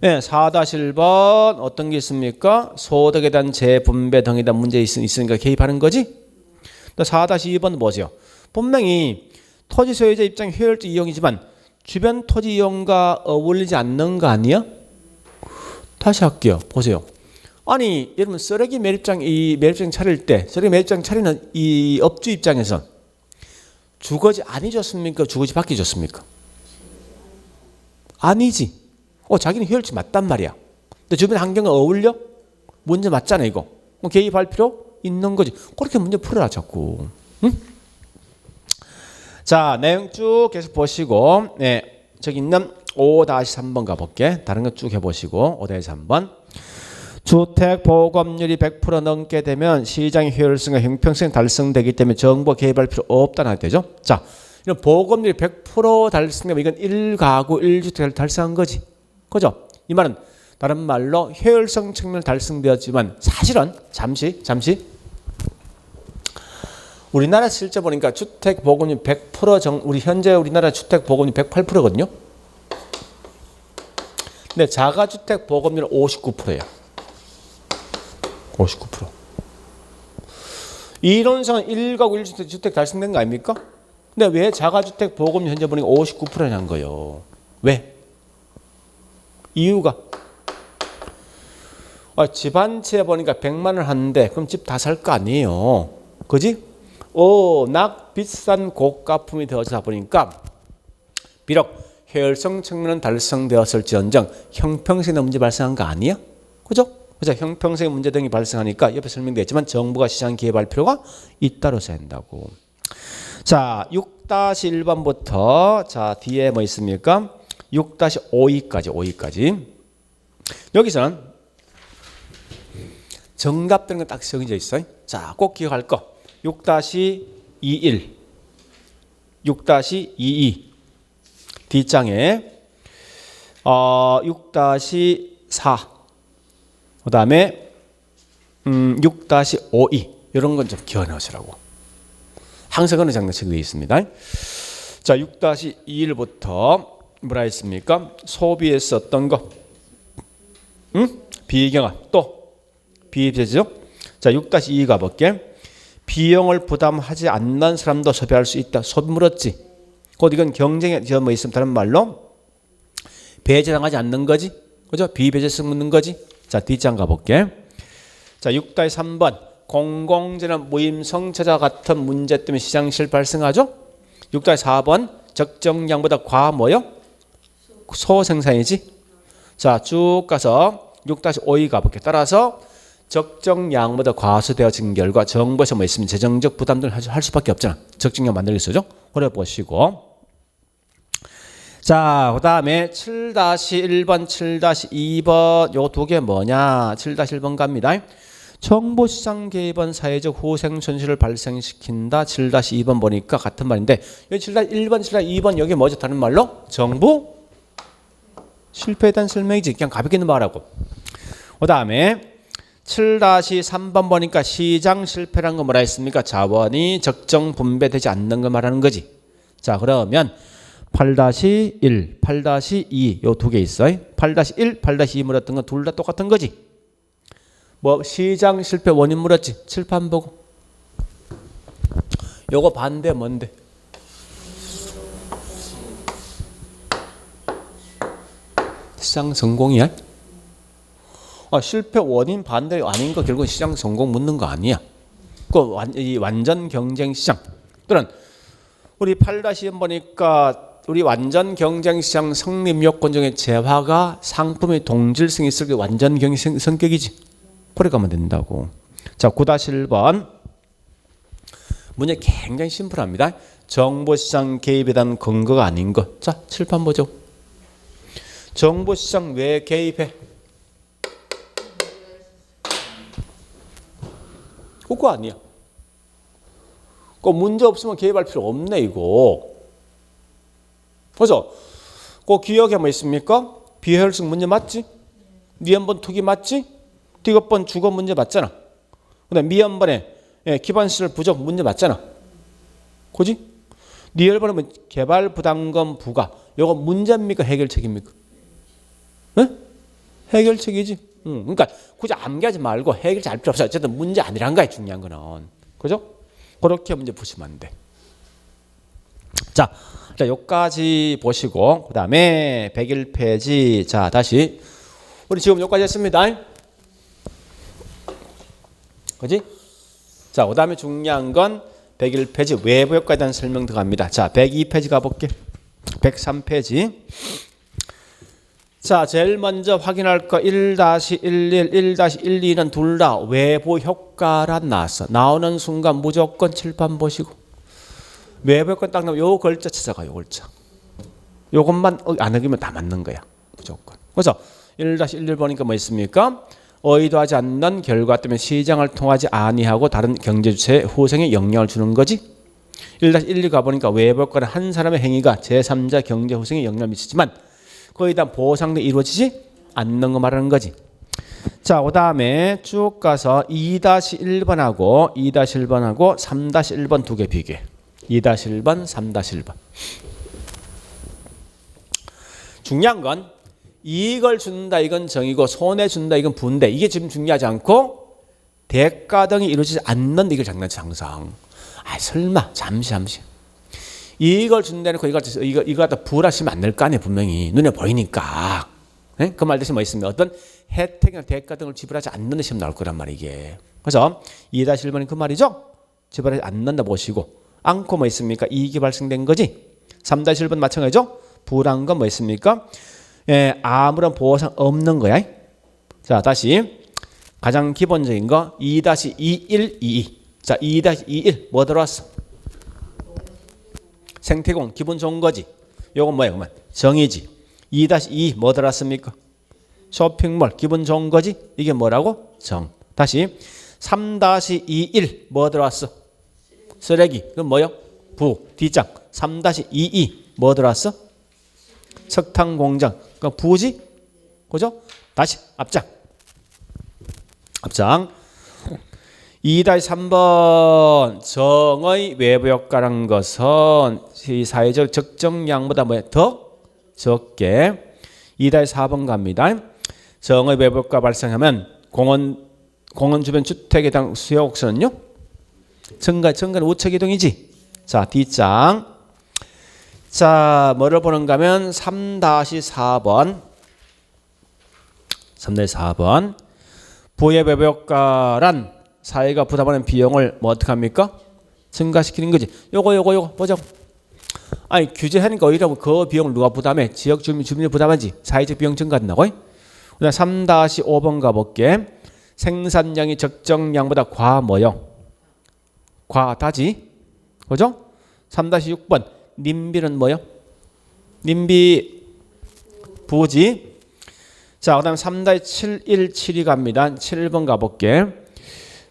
네, 4-1번 어떤 게 있습니까? 소득에 대한 재분배 등에 대한 문제 있으니까 개입하는 거지. 4-2번은 뭐죠? 분명히 토지 소유자 입장 효율적 이용이지만 주변 토지 이용과 어울리지 않는 거 아니야? 다시 할게요. 보세요. 아니 여러분 쓰레기 매립장 차릴 때 쓰레기 매립장 차리는 이 업주 입장에서 주거지 아니졌습니까? 주거지 바뀌졌습니까? 아니지. 자기는 효율적 맞단 말이야. 근데 주변 환경에 어울려? 문제 맞잖아 이거. 개입할 필요 있는 거지. 그렇게 문제 풀어라 자꾸. 응? 자 내용 쭉 계속 보시고 네 저기 있는 5-3번 가볼게. 다른 거 쭉 해보시고 5-3번 주택 보급률이 100% 넘게 되면 시장의 효율성과 형평성이 달성되기 때문에 정부가 개입할 필요 없다는 되죠. 자 이런 보급률이 100% 달성되면 이건 1가구 1주택을 달성한 거지. 그죠? 이 말은 다른 말로 효율성 측면을 달성되었지만 사실은 잠시 우리나라 실제 보니까 주택 보급률 100% 우리 현재 우리나라 주택 보급률 108%거든요. 근데 자가주택 보급률은 59%예요. 59%. 이론상은 1가구 1주택 달성된 거 아닙니까? 근데 왜 자가주택 보급률 현재 보니까 59%냐는 거예요. 왜? 이유가 집 한 채 보니까 100만 원 하는데 그럼 집 다 살 거 아니에요. 그지? 낙 비싼 고가품이 되어서 보니까 비록 효율성 측면은 달성되었을지언정 형평성의 문제 발생한 거 아니야? 그죠? 형평성의 문제 등이 발생하니까 옆에 설명되었지만 정부가 시장 개입할 필요가 있다로 한다고. 자, 6-1번부터 자 뒤에 뭐 있습니까? 6-5까지 여기서는 정답 되는 거 딱 정해져 있어요. 자, 꼭 기억할 거. 6-21, 6-22 뒷장에 6-4 그 다음에 6-52 이런 건 좀 기억해 놓으시라고. 항상 어느 장르씩 되어 있습니다. 자, 6-21부터 뭐라 했습니까? 소비에 썼던 거. 비경화 또 비입되죠. 자, 6-2 가볼게. 비용을 부담하지 않는 사람도 소비할 수 있다. 소비 물었지. 곧 이건 경쟁에 뭐 있으면 다른 말로 배제당하지 않는 거지. 그죠? 비배제성 묻는 거지. 자, 뒷장 가볼게. 자, 6-3번 공공재는 무임성차자 같은 문제 때문에 시장 실패 발생하죠. 6-4번 적정량보다 과 뭐요? 소생산이지. 자, 쭉 가서 6-5 가볼게. 따라서 적정량보다 과소되어진 결과 정부에서 뭐 있으면 재정적 부담들을 할 수밖에 없잖아. 적정량 만들겠어죠. 그래 보시고. 자, 그 다음에 7-1번, 7-2번 요 두 개 뭐냐. 7-1번 갑니다. 정보시장 개입은 사회적 후생 손실을 발생시킨다. 7-2번 보니까 같은 말인데 여기 7-1번, 7-2번 여기 뭐죠? 다른 말로 정부 실패에 대한 설명이지. 그냥 가볍게 말하고. 그 다음에 7-3번 보니까 시장 실패란 거 뭐라 했습니까? 자원이 적정 분배되지 않는 거 말하는 거지. 자, 그러면 8-1, 8-2 요 두 개 있어요. 8-1, 8-2 물었던 건 둘 다 똑같은 거지. 뭐 시장 실패 원인 물었지. 칠판 보고. 요거 반대 뭔데? 시장 성공이야? 실패 원인 반대 아닌 거 결국 시장 성공 묻는 거 아니야. 이 완전 경쟁 시장. 또는 우리 8-1 보니까 우리 완전 경쟁 시장 성립 요건 중에 재화가 상품의 동질성이 있을 게 완전 경쟁 성격이지. 그래 가면 된다고. 자, 9-1번 문제 굉장히 심플합니다. 정보시장 개입에 대한 근거가 아닌 것. 자, 칠판 보죠. 정보시장 왜 개입해? 그거 아니야. 그 문제 없으면 개입할 필요 없네 이거. 그죠? 그 기억에 뭐 있습니까? 비효율성 문제 맞지? 미연번 투기 맞지? 디귿번 주거 문제 맞잖아. 그다음 미연번에 기반시설 부족 문제 맞잖아. 그지? 니열번은 개발 부담금 부과. 이거 문제입니까? 해결책입니까? 네? 해결책이지. 그러니까 굳이 암기하지 말고 해결책 알 필요 없어. 어쨌든 문제 아니란 거야. 중요한 거는. 그죠? 그렇게 문제 푸시면 안 돼. 자, 여기까지 보시고 그 다음에 101페이지. 자, 다시 우리 지금 여기까지 했습니다. 그지? 자, 그 다음에 중요한 건 101페이지 외부 효과에 대한 설명 들어갑니다. 자, 102페이지 가볼게. 103페이지. 자, 제일 먼저 확인할 거 1-11, 1-12는 둘 다 외부 효과란 나왔어. 나오는 순간 무조건 칠판 보시고 외부 효과 딱 나오면 요 글자 찾아가요. 글자. 요것만 안 읽으면 다 맞는 거야. 무조건. 그래서 1-11 보니까 뭐 있습니까? 의도하지 않는 결과 때문에 시장을 통하지 아니하고 다른 경제주체의 후생에 영향을 주는 거지. 1-12 가보니까 외부 효과는 한 사람의 행위가 제3자 경제 후생에 영향을 미치지만 거기에 대한 보상도 이루어지지 않는 거 말하는 거지. 자, 그 다음에 쭉 가서 2-1번하고 2-1번하고 3-1번 두 개 비교해. 2-1번, 3-1번. 중요한 건 이익을 준다 이건 정이고 손해 준다 이건 부인데 이게 지금 중요하지 않고 대가 등이 이루어지지 않는 이걸 장난치 항상. 아 설마 잠시. 이익을 준다는 거 이거 갖다 부라시면 안 될 거 아니에요. 분명히 눈에 보이니까. 네? 그 말 대신 뭐 있으면 어떤 혜택이나 대가 등을 지불하지 않는 시험 나올 거란 말이에요. 이게. 그래서 2-1번이 그 말이죠. 지불하지 않는다 보시고 않고 뭐 있습니까? 이익이 발생된 거지. 3-1번 마찬가지죠. 부란 건 뭐 있습니까? 예, 아무런 보상 없는 거야. 자, 다시 가장 기본적인 거 2-2122. 자, 2-21 뭐 들어왔어? 생태공 기분 좋은 거지. 요건 뭐야? 그러면 정의지. 2-2 뭐 들어왔습니까? 쇼핑몰 기분 좋은 거지. 이게 뭐라고? 정. 다시 3-21 뭐 들어왔어? 쓰레기. 그건 뭐요? 부. 뒷장. 3-22 뭐 들어왔어? 석탄 공장. 그러니까 부지? 그죠? 다시 앞장. 2-3번 정의 외부 효과라는 것은 이 사회적 적정량보다 뭐야? 더 적게. 2-4번 갑니다. 정의 외부 효과 발생하면 공원 주변 주택에 대한 수요 곡선은요? 증가는 우측 이동이지. 자, 뒷장. 자, 뭐를 보는가 하면 3-4번. 3-4번. 부의 외부 효과란 사회가 부담하는 비용을 뭐 어떻게 합니까? 증가시키는 거지. 요거 보자. 아니 규제하니까 오히려 그 비용을 누가 부담해? 지역 주민이 부담하지. 사회적 비용 증가한다고. 그다음 3-5번 가볼게. 생산량이 적정량보다 과뭐요? 과다지. 그죠? 3-6번 님비는 뭐요? 님비 부지. 자, 그 다음 3-717이 갑니다. 7번 가볼게.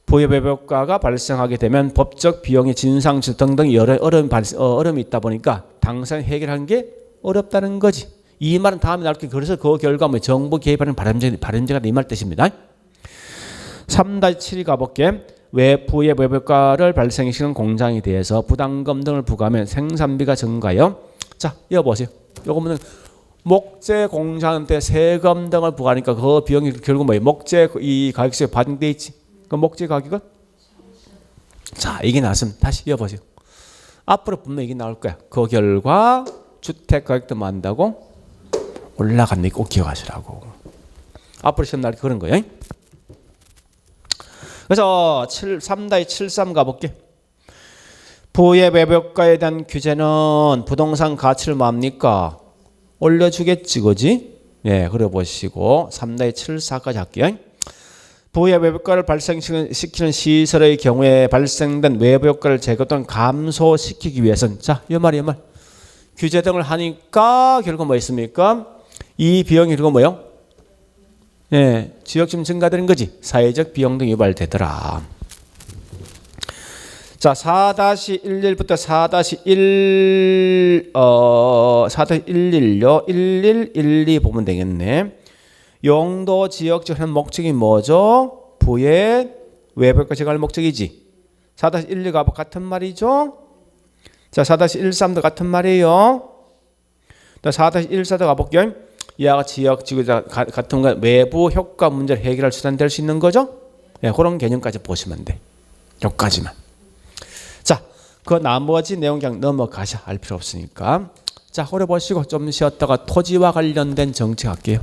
부의 외부 효과가 발생하게 되면 법적 비용의 진상 등등 여러 어려움이 있다 보니까 당장 해결하는 게 어렵다는 거지. 이 말은 다음에 나올게. 그래서 그 결과 뭐 정부 개입하는 바람제가 이 말 뜻입니다. 3-7이 가볼게. 부의 외부 효과를 발생시키는 공장에 대해서 부담금 등을 부과하면 생산비가 증가요. 자, 이거 보세요. 요거 보면 목재 공장한테 세금 등을 부과하니까 그 비용이 결국 뭐예요? 목재 이 가격세에 반영돼 있지. 그 목재 가격은? 자, 이게 나왔으면 다시 이어보세요. 앞으로 분명히 이게 나올 거야. 그 결과 주택 가격도 만다고 올라갔네. 꼭 기억하시라고. 앞으로 시험 날 그런 거예요. 그래서 3-73 가볼게. 부의 외부 효과에 대한 규제는 부동산 가치를 뭡니까? 올려주겠지, 그지? 예, 그래 보시고 3-74까지 할게요. 부의 외부 효과를 발생시키는 시설의 경우에 발생된 외부 효과를 제거 또는 감소시키기 위해서는 자, 이 말. 규제 등을 하니까 결국 뭐 있습니까? 이 비용이 결국 뭐요? 예, 지역주민 증가되는 거지. 사회적 비용 등 유발되더라. 자, 4-11부터 4-11요. 1112 보면 되겠네. 용도 지역적 하는 목적이 뭐죠? 부의 외부 효과 제거할 목적이지. 4-12 가보 같은 말이죠. 자, 4-13도 같은 말이에요. 4-14도 가볼게요. 이와 같이 지역 지구자 같은 건 외부 효과 문제를 해결할 수단 될 수 있는 거죠. 예, 그런 개념까지 보시면 돼. 여기까지만. 자, 그 나머지 내용 그냥 넘어가셔. 알 필요 없으니까. 자, 오래 보시고 좀 쉬었다가 토지와 관련된 정책 할게요.